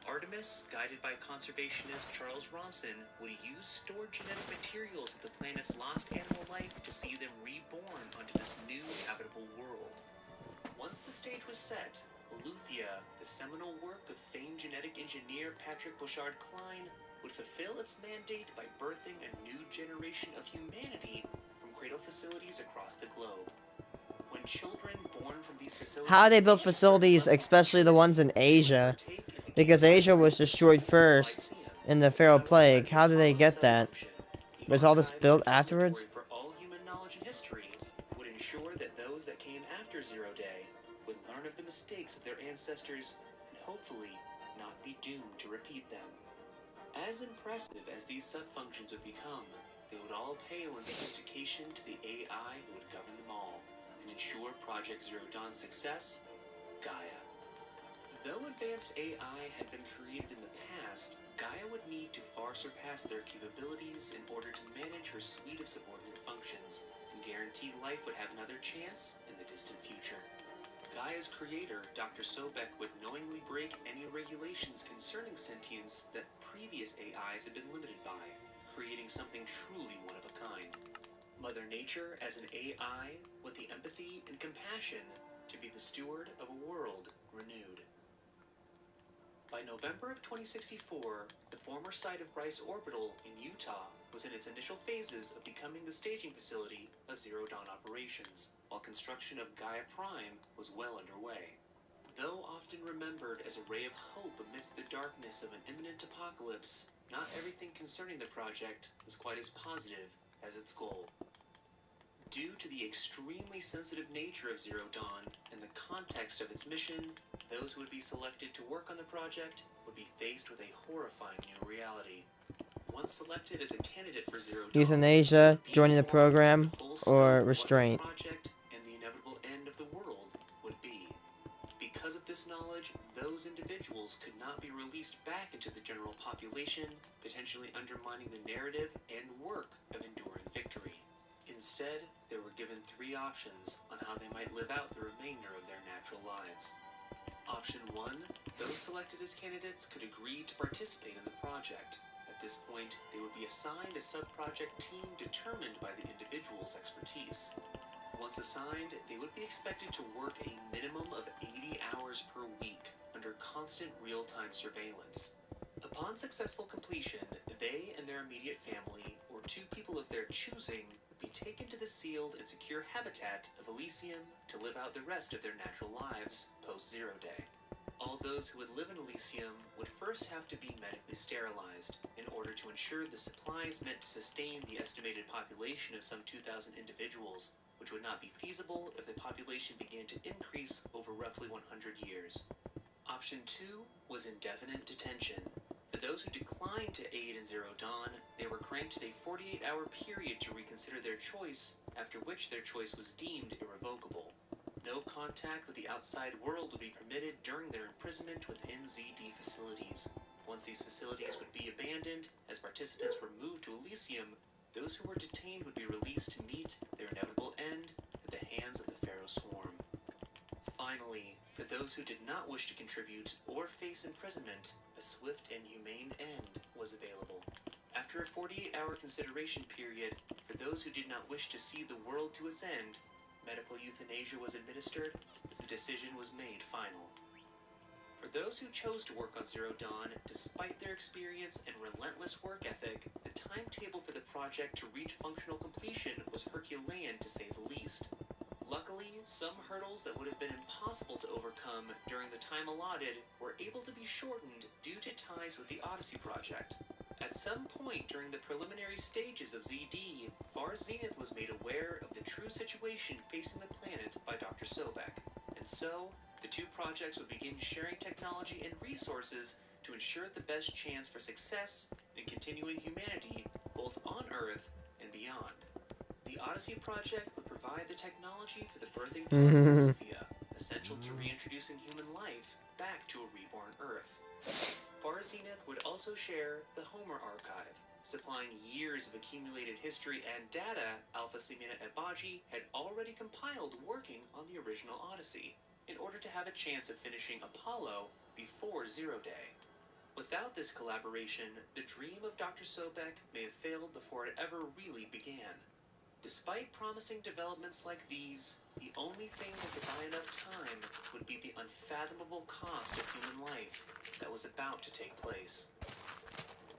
Artemis, guided by conservationist Charles Ronson, would use stored genetic materials of the planet's lost animal life to see them reborn onto this new habitable world. Once the stage was set, Eleuthia, the seminal work of famed genetic engineer Patrick Bouchard-Klein, would fulfill its mandate by birthing a new generation of humanity from cradle facilities across the globe. When children born from these facilities... How they built facilities, especially the ones in Asia, because Asia was destroyed first in the Pharaoh Plague. How did they get that? Was all this built afterwards? For all human knowledge and history would ensure that those that came after Zero Day would learn of the mistakes of their ancestors and hopefully not be doomed to repeat them. As impressive as these sub-functions would become, they would all pale in sophistication to the AI who would govern them all and ensure Project Zero Dawn's success, Gaia. Though advanced AI had been created in the past, Gaia would need to far surpass their capabilities in order to manage her suite of subordinate functions and guarantee life would have another chance in the distant future. Gaia's creator, Dr. Sobek, would knowingly break any regulations concerning sentience that previous AIs had been limited by, creating something truly one of a kind. Mother Nature as an AI with the empathy and compassion to be the steward of a world renewed. By November of 2064, the former site of Bryce Orbital in Utah was in its initial phases of becoming the staging facility of Zero Dawn operations, while construction of Gaia Prime was well underway. Though often remembered as a ray of hope amidst the darkness of an imminent apocalypse, not everything concerning the project was quite as positive as its goal. Due to the extremely sensitive nature of Zero Dawn and the context of its mission, those who would be selected to work on the project would be faced with a horrifying new reality. Once selected as a candidate for Zero Dawn, Euthanasia, joining the program, or restraint. What the project and the inevitable end of the world would be. Because of this knowledge, those individuals could not be released back into the general population, potentially undermining the narrative and work of enduring victory. Instead, they were given 3 options on how they might live out the remainder of their natural lives. Option 1, those selected as candidates could agree to participate in the project. At this point, they would be assigned a sub-project team determined by the individual's expertise. Once assigned, they would be expected to work a minimum of 80 hours per week under constant real-time surveillance. Upon successful completion, they and their immediate family, or 2 people of their choosing, would be taken to the sealed and secure habitat of Elysium to live out the rest of their natural lives post-Zero Day. All those who would live in Elysium would first have to be medically sterilized in order to ensure the supplies meant to sustain the estimated population of some 2,000 individuals, which would not be feasible if the population began to increase over roughly 100 years. Option 2 was indefinite detention. For those who declined to aid in Zero Dawn, they were granted a 48-hour period to reconsider their choice, after which their choice was deemed irrevocable. No contact with the outside world would be permitted during their imprisonment within ZD facilities. Once these facilities would be abandoned, as participants were moved to Elysium, those who were detained would be released to meet their inevitable end at the hands of the Pharaoh Swarm. Finally, for those who did not wish to contribute or face imprisonment, a swift and humane end was available. After a 48-hour consideration period, for those who did not wish to see the world to its end, medical euthanasia was administered. The decision was made final. For those who chose to work on Zero Dawn, despite their experience and relentless work ethic, the timetable for the project to reach functional completion was Herculean to say the least. Luckily, some hurdles that would have been impossible to overcome during the time allotted were able to be shortened due to ties with the Odyssey project. At some point during the preliminary stages of ZD, Far Zenith was made aware of the true situation facing the planet by Dr. Sobek, and so the 2 projects would begin sharing technology and resources to ensure the best chance for success in continuing humanity both on Earth and beyond. The Odyssey project would provide the technology for the birthing pods of Lufia, essential to reintroducing human life back to a reborn Earth. Far Zenith would also share the Homer Archive, Supplying years of accumulated history and data, Alpha Semina Ebaji had already compiled working on the original Odyssey, in order to have a chance of finishing Apollo before Zero Day. Without this collaboration, the dream of Dr. Sobek may have failed before it ever really began. Despite promising developments like these, the only thing that could buy enough time would be the unfathomable cost of human life that was about to take place.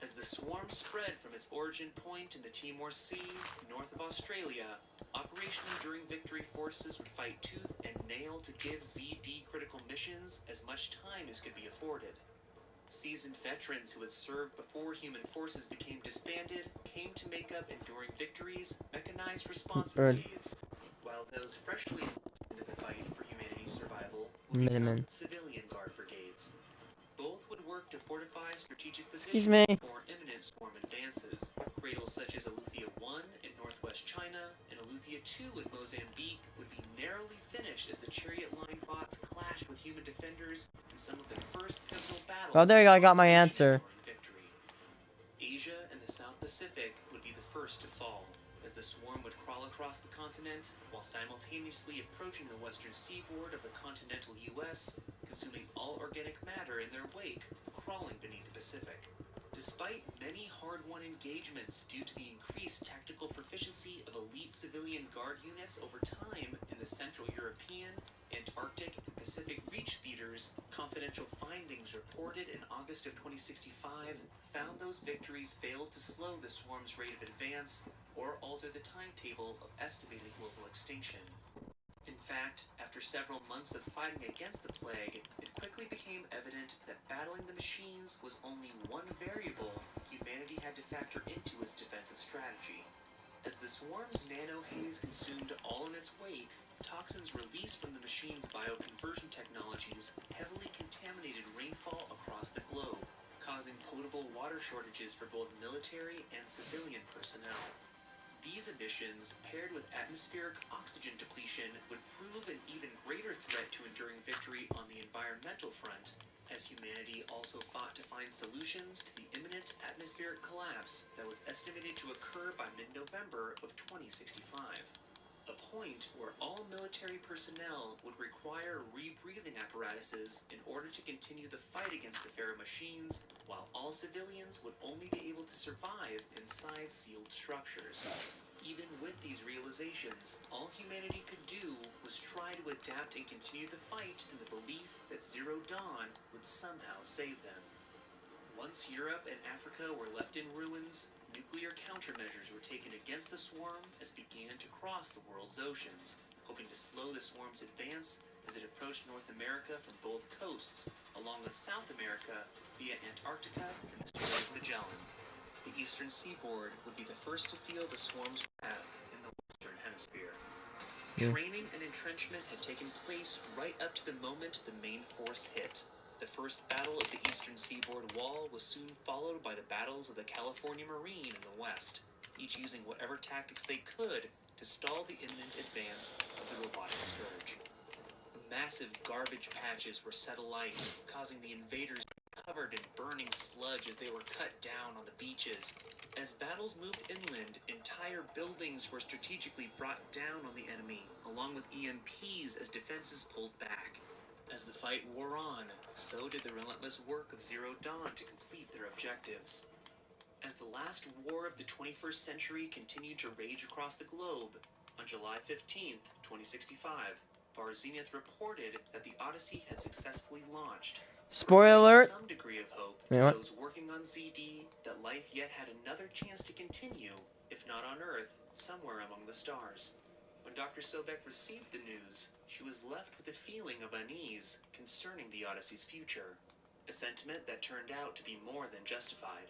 As the swarm spread from its origin point in the Timor Sea, north of Australia, Operation Enduring Victory forces would fight tooth and nail to give ZD critical missions as much time as could be afforded. Seasoned veterans who had served before human forces became disbanded came to make up Enduring Victory's mechanized response brigades, while those freshly into the fight for humanity's survival would become civilian guard brigades. Both would work to fortify strategic positions for imminent swarm advances. Cradles such as Aletheia 1 in northwest China and Aletheia 2 in Mozambique would be narrowly finished as the chariot line bots clashed with human defenders in some of the first pivotal battles. Well, there you go, I got my answer. Victory. Asia and the South Pacific would be the first to fall, as the swarm would crawl across the continent while simultaneously approaching the western seaboard of the continental U.S., consuming all organic matter in their wake, crawling beneath the Pacific. Despite many hard-won engagements due to the increased tactical proficiency of elite civilian guard units over time in the Central European, Antarctic, and Pacific Reach theaters, confidential findings reported in August of 2065 found those victories failed to slow the swarm's rate of advance or alter the timetable of estimated global extinction. In fact, after several months of fighting against the plague, it quickly became evident that battling the machines was only one variable humanity had to factor into its defensive strategy. As the swarm's nanohaze consumed all in its wake, toxins released from the machine's bioconversion technologies heavily contaminated rainfall across the globe, causing potable water shortages for both military and civilian personnel. These emissions, paired with atmospheric oxygen depletion, would prove an even greater threat to Enduring Victory on the environmental front, as humanity also fought to find solutions to the imminent atmospheric collapse that was estimated to occur by mid-November of 2065. A point where all military personnel would require rebreathing apparatuses in order to continue the fight against the Pharaoh machines, while all civilians would only be able to survive inside sealed structures. Even with these realizations, all humanity could do was try to adapt and continue the fight in the belief that Zero Dawn would somehow save them. Once Europe and Africa were left in ruins, nuclear countermeasures were taken against the swarm as it began to cross the world's oceans, hoping to slow the swarm's advance as it approached North America from both coasts, along with South America via Antarctica and the Strait of Magellan. The eastern seaboard would be the first to feel the swarm's wrath in the western hemisphere. Training and entrenchment had taken place right up to the moment the main force hit. The first battle of the eastern seaboard wall was soon followed by the battles of the California Marine in the west, each using whatever tactics they could to stall the imminent advance of the robotic scourge. Massive garbage patches were set alight, causing the invaders covered in burning sludge as they were cut down on the beaches. As battles moved inland, entire buildings were strategically brought down on the enemy, along with EMPs as defenses pulled back. As the fight wore on, so did the relentless work of Zero Dawn to complete their objectives. As the last war of the 21st century continued to rage across the globe, on July 15th, 2065, Far Zenith reported that the Odyssey had successfully launched. Spoiler alert! Some degree of hope to those working on ZD that life yet had another chance to continue, if not on Earth, somewhere among the stars. When Dr. Sobek received the news, she was left with a feeling of unease concerning the Odyssey's future, a sentiment that turned out to be more than justified.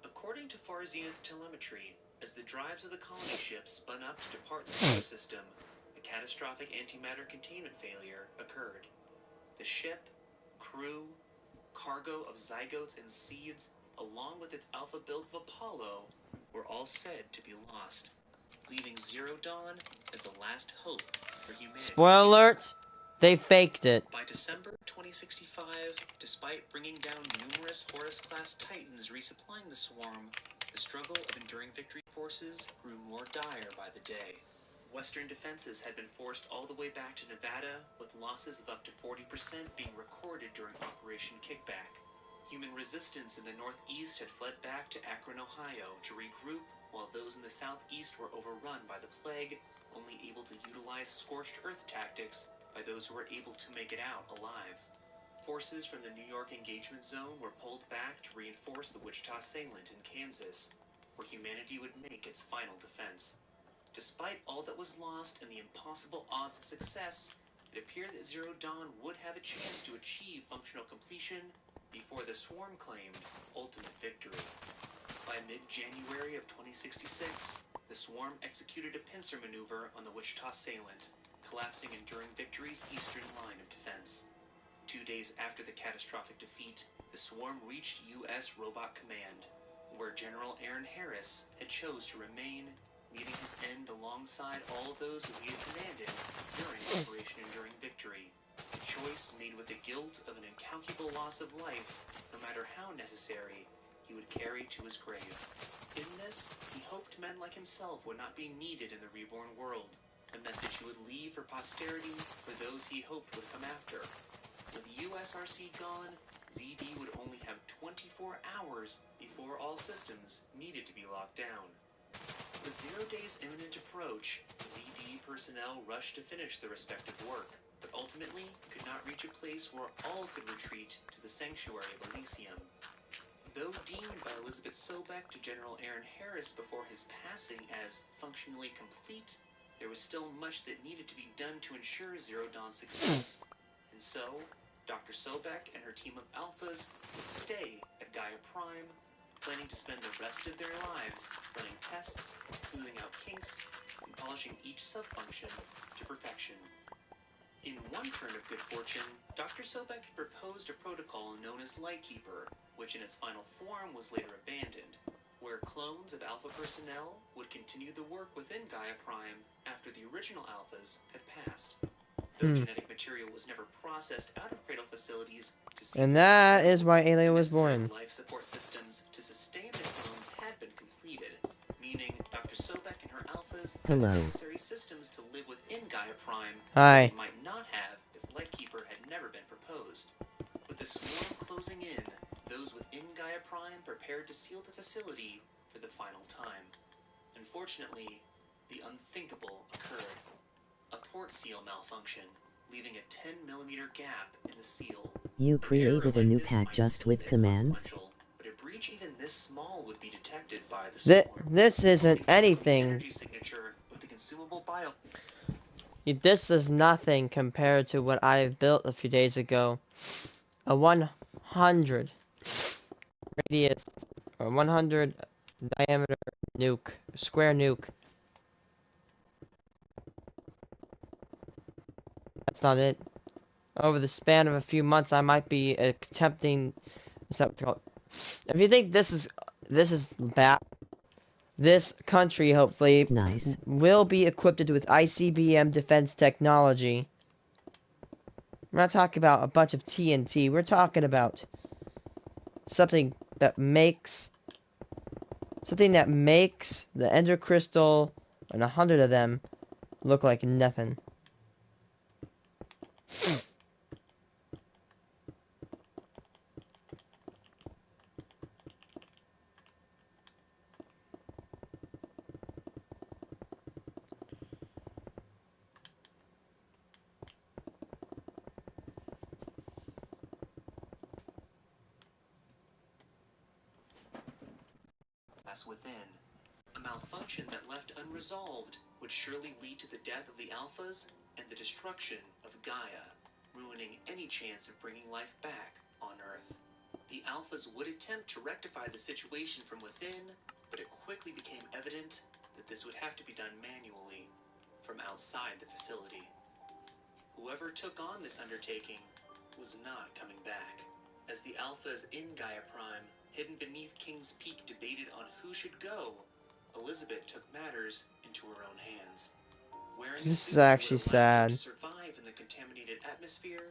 According to Far Zenith telemetry, as the drives of the colony ship spun up to depart the solar system, a catastrophic antimatter containment failure occurred. The ship, crew, cargo of zygotes and seeds, along with its alpha build of Apollo, were all said to be lost, leaving Zero Dawn as the last hope for humanity. Spoiler alert! They faked it. By December 2065, despite bringing down numerous Horus-class Titans resupplying the swarm, The struggle of enduring victory forces grew more dire by the day. Western defenses had been forced all the way back to Nevada, with losses of up to 40% being recorded during Operation Kickback. Human resistance in the northeast had fled back to Akron, Ohio to regroup, while those in the southeast were overrun by the plague, only able to utilize scorched earth tactics by those who were able to make it out alive. Forces from the New York engagement zone were pulled back to reinforce the Wichita salient in Kansas, where humanity would make its final defense. Despite all that was lost and the impossible odds of success, it appeared that Zero Dawn would have a chance to achieve functional completion before the Swarm claimed ultimate victory. By mid-January of 2066, the Swarm executed a pincer maneuver on the Wichita salient, collapsing Enduring Victory's eastern line of defense. 2 days after the catastrophic defeat, the Swarm reached U.S. Robot Command, where General Aaron Harris had chose to remain, meeting his end alongside all those who he had commanded during Operation Enduring Victory, a choice made with the guilt of an incalculable loss of life, no matter how necessary, he would carry to his grave. In this, he hoped men like himself would not be needed in the reborn world, a message he would leave for posterity for those he hoped would come after. With USRC gone, ZB would only have 24 hours before all systems needed to be locked down. With 0 days' imminent approach, ZB personnel rushed to finish their respective work, but ultimately could not reach a place where all could retreat to the sanctuary of Elysium. Though deemed by Elizabeth Sobeck to General Aaron Harris before his passing as functionally complete, there was still much that needed to be done to ensure Zero Dawn's success. And so, Dr. Sobeck and her team of Alphas would stay at Gaia Prime, planning to spend the rest of their lives running tests, smoothing out kinks, and polishing each subfunction to perfection. In one turn of good fortune, Dr. Sobeck had proposed a protocol known as Lightkeeper, which in its final form was later abandoned, where clones of Alpha personnel would continue the work within Gaia Prime after the original Alphas had passed. Though genetic material was never processed out of Cradle facilities to see And that is why Alien was born. Life support systems to sustain the clones had been completed, meaning Dr. Sobeck and her Alphas had the necessary systems to live within Gaia Prime that they might not have if Lightkeeper had never been proposed. With the Swarm closing in, those within Gaia Prime prepared to seal the facility for the final time. Unfortunately, the unthinkable occurred. A port seal malfunction, leaving a 10mm gap in the seal. You created a new pack just with commands? But a breach even this small would be detected by the Swarm. This isn't anything. Energy signature with the consumable bio. This is nothing compared to what I built a few days ago. A 100 radius or 100 diameter nuke, square nuke. That's not it. Over the span of a few months, I might be attempting. What's that called? If you think this is bad, this country hopefully will be equipped with ICBM defense technology. We're not talking about a bunch of TNT. We're talking about something that makes the Ender Crystal and 100 of them look like nothing. Within. A malfunction that left unresolved would surely lead to the death of the Alphas and the destruction of Gaia, ruining any chance of bringing life back on Earth. The Alphas would attempt to rectify the situation from within, but it quickly became evident that this would have to be done manually, from outside the facility. Whoever took on this undertaking was not coming back, as the Alphas in Gaia Prime, hidden beneath King's Peak, debated on who should go, Elizabeth took matters into her own hands. This is actually sad. To survive in the contaminated atmosphere,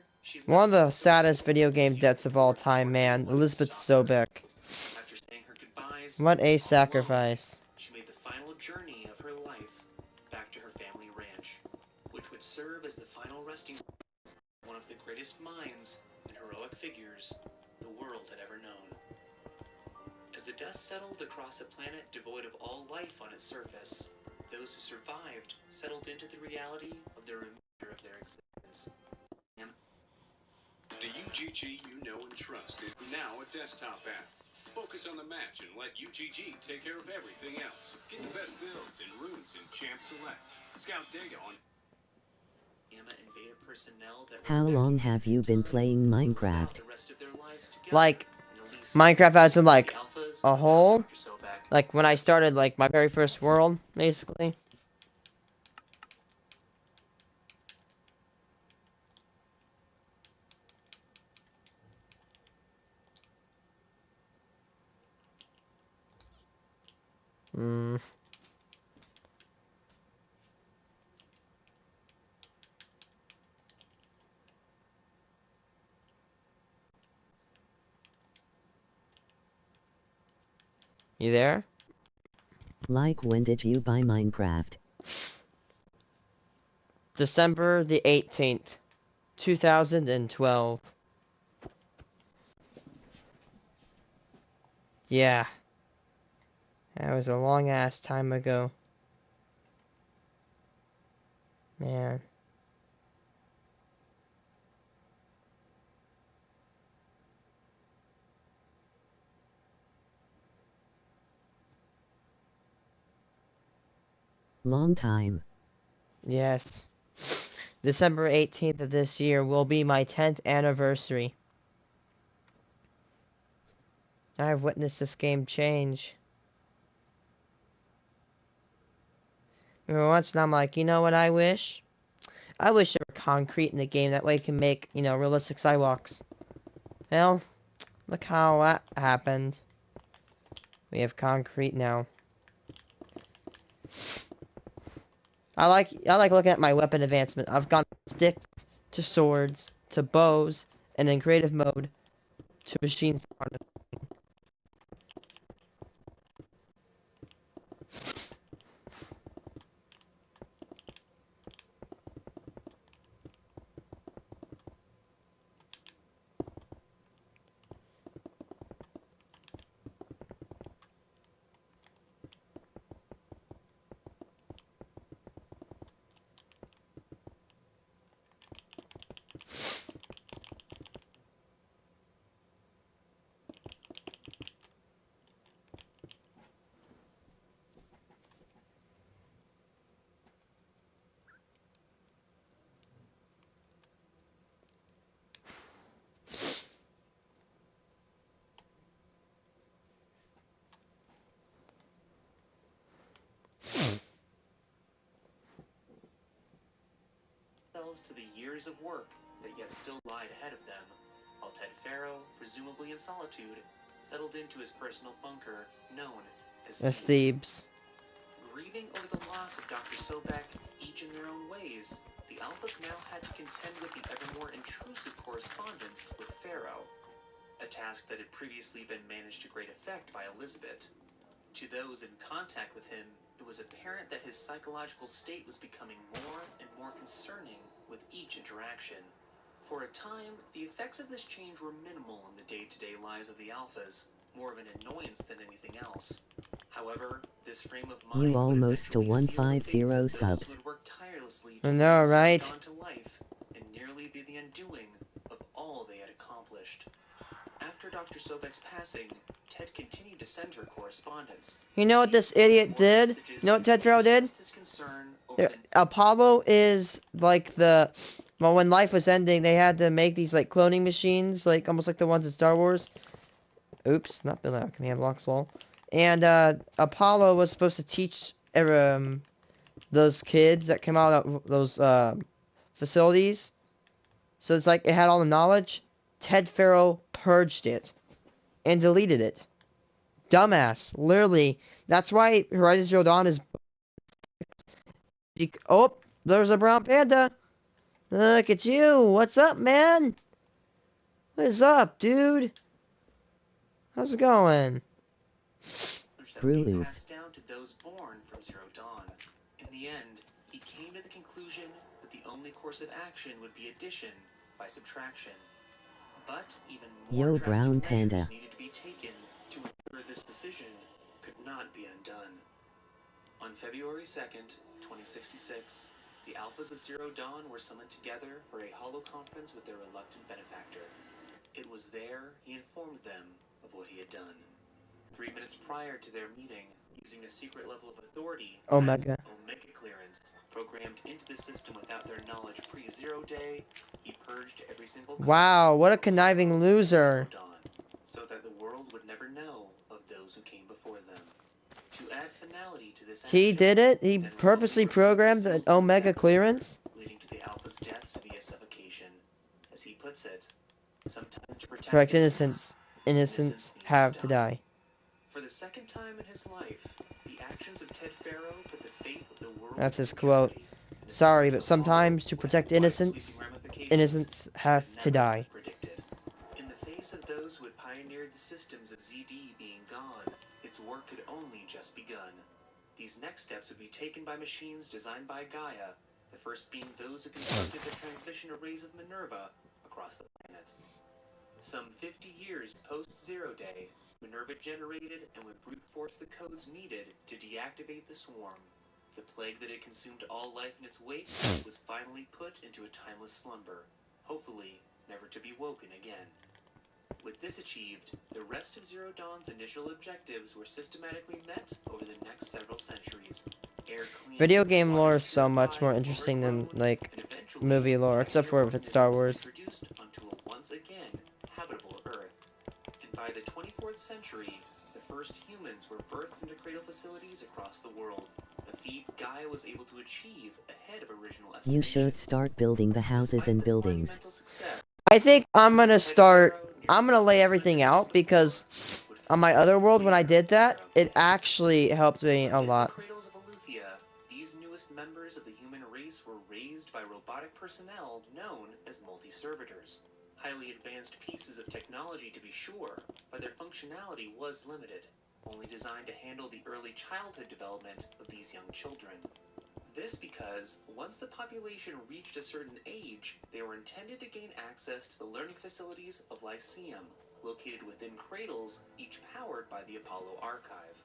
one of the saddest video game deaths of all time, man. Elizabeth Sobeck. After saying her goodbyes, What a All sacrifice. alone, she made the final journey of her life back to her family ranch, which would serve as the final resting place of one of the greatest minds and heroic figures the world had ever known. As the dust settled across a planet devoid of all life on its surface, those who survived settled into the reality of the remainder of their existence. The UGG you know and trust is now a desktop app. Focus on the match and let UGG take care of everything else. Get the best builds and routes in Champ Select. Scout data on Gamma and Beta personnel that How long have you been playing Minecraft? the rest of their lives together. Like, Minecraft as in, like, The alphas a whole? Dr. Sobek. Like, when I started, like, my very first world, basically. You there? Like, when did you buy Minecraft? December the 18th, 2012. Yeah. That was a long ass time ago. Man. Long time. Yes. December 18th of this year will be my 10th anniversary. I've witnessed this game change. Remember once, and I'm like, you know what I wish? I wish there were concrete in the game. That way I can make, you know, realistic sidewalks. Well, look how that happened. We have concrete now. I like looking at my weapon advancement. I've gone from sticks to swords to bows, and in creative mode to machines. To the years of work that yet still lied ahead of them, while Ted Faro, presumably in solitude, settled into his personal bunker known as Thebes. Grieving over the loss of Dr. Sobek, each in their own ways, the Alphas now had to contend with the ever more intrusive correspondence with Faro, a task that had previously been managed to great effect by Elizabeth. To those in contact with him, it was apparent that his psychological state was becoming more and more concerning with each interaction. For a time, the effects of this change were minimal in the day-to-day lives of the Alphas, more of an annoyance than anything else. However, this frame of mind You almost to would eventually seal the 150 fates of those subs. who had worked tirelessly I to know, bring right? Dawn to life, and nearly be the undoing of all they had accomplished. After Dr. Sobek's passing, Ted continued to send her correspondence. You know what this idiot did? You know what Ted Faro did? Apollo is like the... Well, when life was ending, they had to make these, like, cloning machines, like, almost like the ones in Star Wars. Oops, not Bill Can he have Lock Soul? And, Apollo was supposed to teach, those kids that came out of those, facilities. So it's like, it had all the knowledge. Ted Faro purged it. And deleted it. Dumbass. Literally. That's why Horizon Zero Dawn is... Oh, there's a brown panda. Look at you. What's up, man? What is up, dude? How's it going? being Brulu. passed down to those born from Zero Dawn. In the end, he came to the conclusion that the only course of action would be addition by subtraction. But even more Yo drastic brown measures panda. needed to be taken to ensure this decision could not be undone. On February 2nd, 2066, the Alphas of Zero Dawn were summoned together for a holo conference with their reluctant benefactor. It was there he informed them of what he had done. 3 minutes prior to their meeting, using a secret level of authority, Omega. Omega clearance, programmed into the system without their knowledge pre-Zero Day, he purged every single Wow, what a copy of conniving Zero loser. Dawn, so that the world would never know of those who came before them. To add finality to this He action, did it? He and purposely remotely removed the programmed an sealed Omega vortex, clearance? leading to the Alpha's deaths via suffocation. As he puts it, sometimes to protect Correct, innocence, innocents needs have to die. For the second time in his life, the actions of Ted Faro put the fate of the world That's his in quote. jeopardy, and the Sorry, purge but of Apollo sometimes to would protect have wide-sweeping ramifications innocents he have could to never die. have predicted. In the face of those who had pioneered the systems of ZD being gone, its work had only just begun. These next steps would be taken by machines designed by Gaia, the first being those who constructed the transmission arrays of Minerva across the planet. Some 50 years post-Zero Day, Minerva generated and would brute force the codes needed to deactivate the swarm. The plague that had consumed all life in its wake was finally put into a timeless slumber, hopefully never to be woken again. With this achieved, the rest of Zero Dawn's initial objectives were systematically met over the next several centuries. Air cleaned, Video game lore waters is so much more purified, interesting than, overgrown, like, and eventually movie lore, except for if it's Star Wars. introduced onto a once again habitable Earth. And by the 24th century, the first humans were birthed into cradle facilities across the world, a feat Gaia was able to achieve ahead of original estimations. You should start building the houses Despite and this buildings. monumental success, I think I'm gonna Ted start, Faro I'm gonna lay everything out because on my other world when I did that, it actually helped me a Within the lot. cradles of Aletheia, these newest members of the human race were raised by robotic personnel known as multi-servitors. Highly advanced pieces of technology to be sure, but their functionality was limited, only designed to handle the early childhood development of these young children. This because, once the population reached a certain age, they were intended to gain access to the learning facilities of Lyceum, located within cradles, each powered by the Apollo Archive.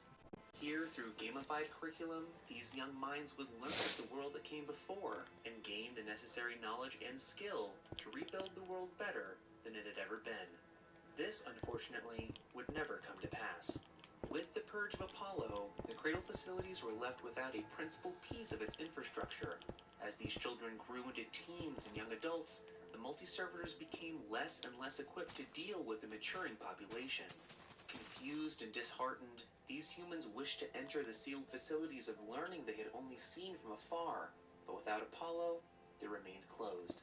Here, through gamified curriculum, these young minds would learn of the world that came before, and gain the necessary knowledge and skill to rebuild the world better than it had ever been. This, unfortunately, would never come to pass. With the purge of Apollo, the cradle facilities were left without a principal piece of its infrastructure. As these children grew into teens and young adults, the multi-servitors became less and less equipped to deal with the maturing population. Confused and disheartened, these humans wished to enter the sealed facilities of learning they had only seen from afar, but without Apollo, they remained closed.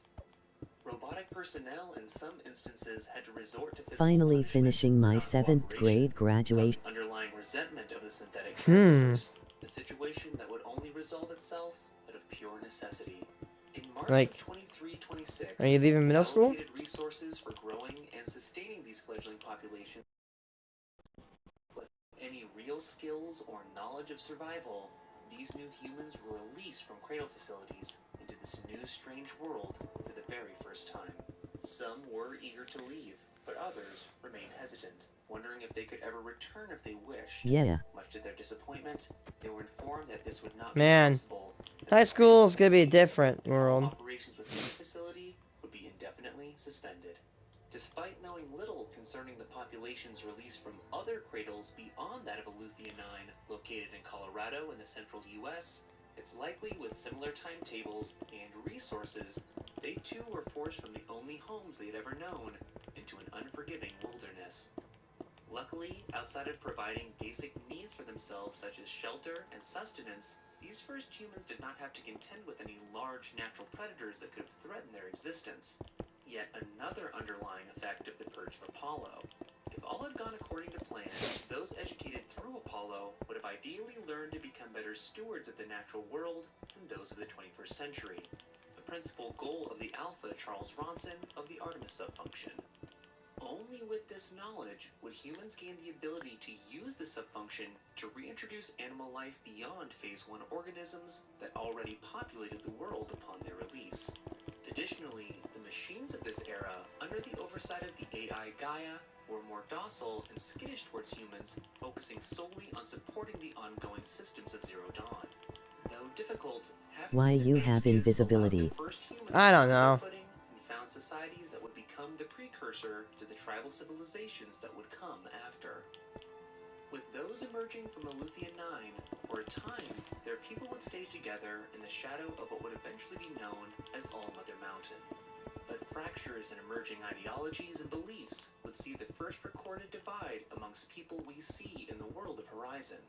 Robotic personnel in some instances had to resort to physical Finally punishment, finishing my not 7th cooperation, grade graduation. causing underlying resentment of the synthetic characters, a situation that would only resolve itself out of pure necessity. In March Like, of 2326, are you leaving middle school? allocated resources for growing and sustaining these fledgling populations with any real skills or knowledge of survival, these new humans were released from cradle facilities into this new strange world for the very first time. Some were eager to leave, but others remained hesitant, wondering if they could ever return if they wished. Yeah. Much to their disappointment, they were informed that this would not Man, be possible. as high the school is cradle gonna be a embassy different and all world. operations within the facility would be indefinitely suspended. Despite knowing little concerning the population's release from other cradles beyond that of Aletheia 9, located in Colorado in the central U.S., it's likely with similar timetables and resources, they too were forced from the only homes they had ever known into an unforgiving wilderness. Luckily, outside of providing basic needs for themselves such as shelter and sustenance, these first humans did not have to contend with any large natural predators that could threaten their existence. Yet another underlying effect of the purge of Apollo. If all had gone according to plan, those educated through Apollo would have ideally learned to become better stewards of the natural world than those of the 21st century, a principal goal of the Alpha Charles Ronson of the Artemis subfunction. Only with this knowledge would humans gain the ability to use the subfunction to reintroduce animal life beyond Phase 1 organisms that already populated the world upon their release. Additionally, the machines of this era, under the oversight of the AI Gaia, were more docile and skittish towards humans, focusing solely on supporting the ongoing systems of Zero Dawn. Though difficult, having Why these you have advantages allowed invisibility? the first humans I to don't find their know. footing and found societies that would become the precursor to the tribal civilizations that would come after. With those emerging from Aleuthian 9, for a time, their people would stay together in the shadow of what would eventually be known as All-Mother Mountain. But fractures in emerging ideologies and beliefs would see the first recorded divide amongst people we see in the world of Horizon.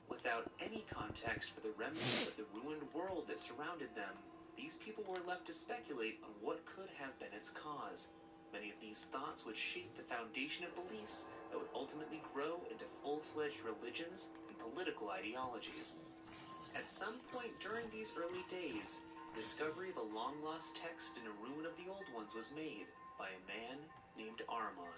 Without any context for the remnants of the ruined world that surrounded them, these people were left to speculate on what could have been its cause. Many of these thoughts would shape the foundation of beliefs that would ultimately grow into full-fledged religions and political ideologies. At some point during these early days, the discovery of a long-lost text in a ruin of the Old Ones was made by a man named Armon.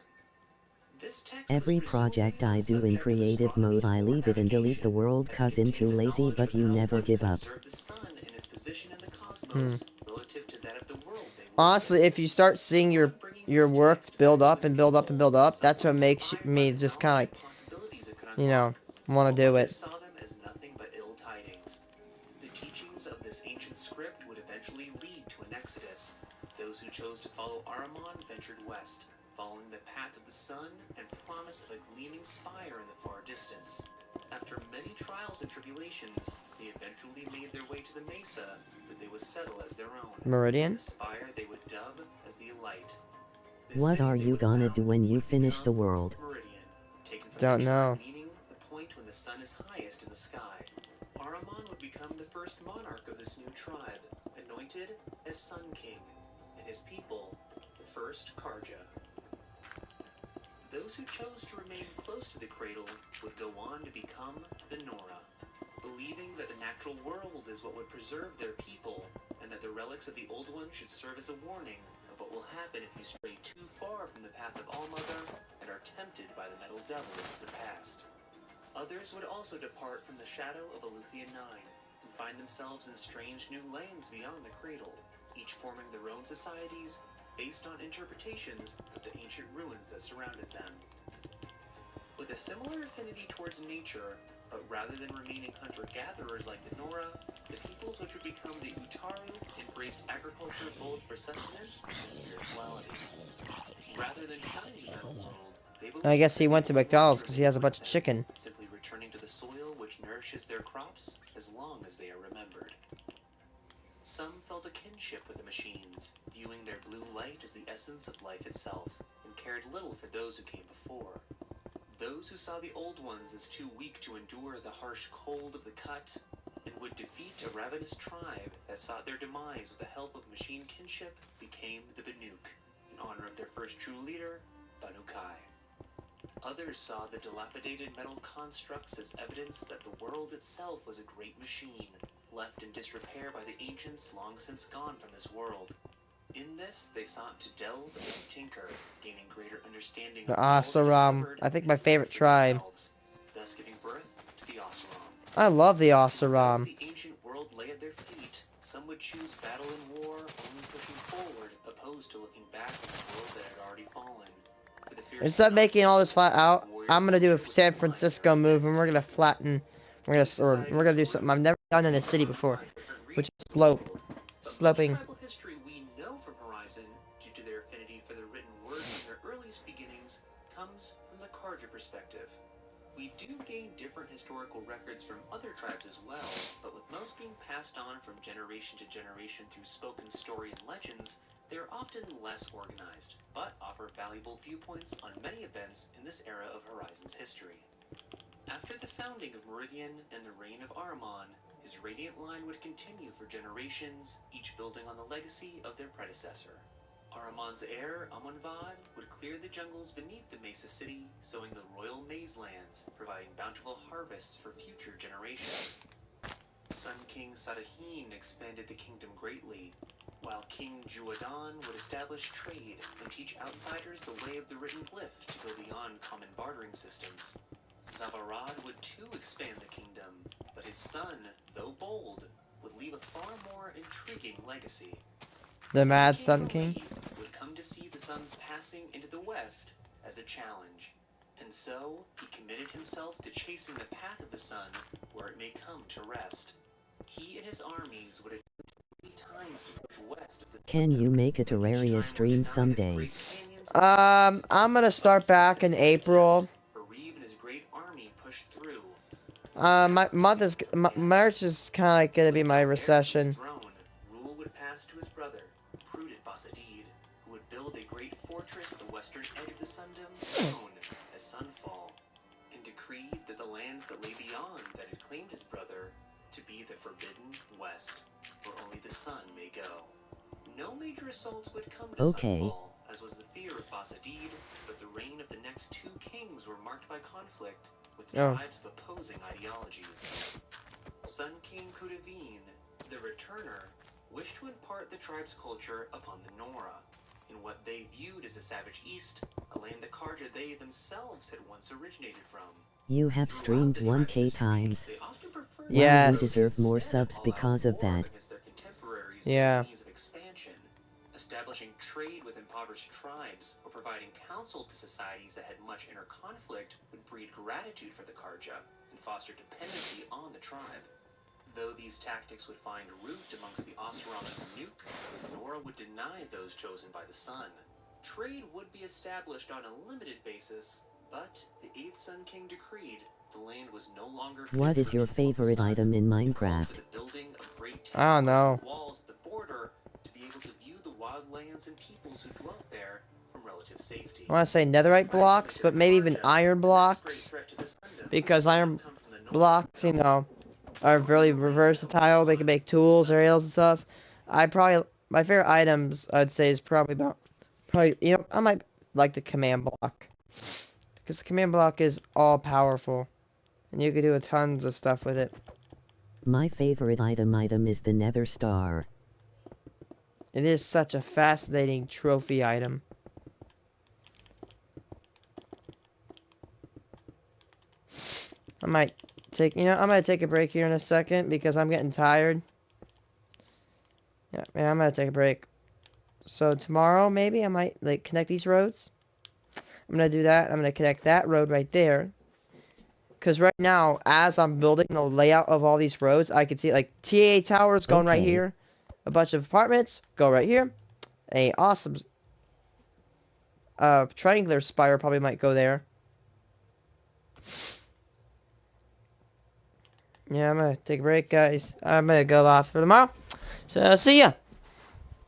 This text Every was presumably project on I the do in subject of creative astronomy mode I or leave it and delete the navigation, world as it cause I'm contained too the lazy knowledge but of you how never one give could up. observe the sun and its position in the Hmm. cosmos relative to that of the world they lived Honestly, in. if you start seeing Upon bringing your this work text build back to up his and build up and people, build up, some that's were what makes inspired by me the just kind knowledge of and possibilities it could like, unlock, want to while do others it. saw them as nothing but ill tidings. The teachings of this ancient script would eventually lead to an exodus. Those who chose to follow Ahriman ventured west, following the path of the sun and promise of a gleaming spire in the far distance. After many trials and tribulations, they eventually made their way to the mesa that they would settle as their own, Meridian? the spire they would dub as the Light. The What city are they you would gonna found do when you would finish the become world? Meridian, taken from Don't the term know. meaning the point when the sun is highest in the sky. Ahriman would become the first monarch of this new tribe, anointed as Sun King, and his people, the first Karja. Those who chose to remain close to the cradle would go on to become the Nora, believing that the natural world is what would preserve their people, and that the relics of the Old One should serve as a warning of what will happen if you stray too far from the path of All-Mother and are tempted by the metal devils of the past. Others would also depart from the shadow of Aleuthian 9 and find themselves in strange new lands beyond the cradle, each forming their own societies based on interpretations of the ancient ruins that surrounded them. With a similar affinity towards nature, but rather than remaining hunter-gatherers like the Nora, the peoples which would become the Utaru embraced agriculture both for sustenance and spirituality. Rather than shunning the metal world, they I believed guess he that went they to would once McDonald's because he remain has a with bunch of them, chicken. simply returning to the soil which nourishes their crops as long as they are remembered. Some felt a kinship with the machines, viewing their blue light as the essence of life itself, and cared little for those who came before. Those who saw the Old Ones as too weak to endure the harsh cold of the cut, and would defeat a ravenous tribe that sought their demise with the help of machine kinship, became the Banuk, in honor of their first true leader, Banukai. Others saw the dilapidated metal constructs as evidence that the world itself was a great machine, left in disrepair by the ancients long since gone from this world. In this, they sought to delve and tinker, gaining greater understanding The of all they Oseram. discovered I think and my evolved favorite for tribe. themselves, thus giving birth to the Oseram. I love the And though Oseram. the ancient world lay at their feet, some would choose battle and war, only pushing forward, opposed to looking back on the world that had already fallen. For the fierce Instead of making all this flat out, warrior I'm gonna do a culture was San defined by Francisco move and we're gonna flatten. We're gonna do something I've never done in a city before, which is sloping. Tribal history we know from Horizon, due to their affinity for the written word from their earliest beginnings, comes from the Karja perspective. We do gain different historical records from other tribes as well, but with most being passed on from generation to generation through spoken story and legends, they are often less organized, but offer valuable viewpoints on many events in this era of Horizon's history. After the founding of Meridian and the reign of Ahriman, his radiant line would continue for generations, each building on the legacy of their predecessor. Ahriman's heir, Amonvad, would clear the jungles beneath the Mesa City, sowing the royal maize lands, providing bountiful harvests for future generations. Sun King Sadahin expanded the kingdom greatly. while King Juadan would establish trade and teach outsiders the way of the written glyph to go beyond common bartering systems. Zabarad would too expand the kingdom, but his son, though bold, would leave a far more intriguing legacy. The Mad King Sun King? Raleigh would come to see the sun's passing into the west as a challenge, and so he committed himself to chasing the path of the sun where it may come to rest. He and his armies would attempt 3 times to push west of the Can you make a but each time Terraria were stream denied the someday? great canyons of I'm gonna start back in April. Reeve and his great army pushed through. March is kind of like gonna be my recession. Rule would pass to his brother, prudent Basadid, who would build a great fortress at the western edge of the Sundom, known as Sunfall, and decreed that the lands that lay beyond that had claimed his brother to be the Forbidden West, where only the sun may go. No major assaults would come to Sunfall, as was the fear of Basadid, but the reign of the next 2 kings were marked by conflict with the tribes of opposing ideologies. Sun King Kudavine, the Returner, wished to impart the tribe's culture upon the Nora, in what they viewed as the Savage East, a land the Karja they themselves had once originated from. You have streamed 1K times. They often preferred Yes. Wow, you deserve more subs because of that. against their contemporaries Yeah. as a means of expansion, establishing trade with impoverished tribes, or providing counsel to societies that had much inner conflict would breed gratitude for the Karja and foster dependency on the tribe. Though these tactics would find root amongst the Oseram and Nuke, Nora would deny those chosen by the Sun. Trade would be established on a limited basis, but the 8th Sun King decreed the land was no longer fit What is for your people of the favorite sun, item in and called Minecraft? for the building of great I don't know. walls at the border to be able to view the wild lands and peoples who dwelt there from relative safety. I want to say netherite blocks, but maybe even iron blocks, because iron blocks, you know, are really versatile. They can make tools, rails, and stuff. My favorite items, I'd say, is probably, you know, I might like the command block, because the command block is all powerful, and you can do tons of stuff with it. My favorite item is the Nether Star. It is such a fascinating trophy item. I might take, you know, I'm gonna take a break here in a second because I'm getting tired. Yeah, I'm gonna take a break. So tomorrow, maybe I might like connect these roads. I'm gonna do that. I'm gonna connect that road right there. Cause right now, as I'm building the layout of all these roads, I can see like TA towers going right here, a bunch of apartments go right here, a awesome triangular spire probably might go there. Yeah, I'm gonna take a break, guys. I'm gonna go off for tomorrow. So see ya.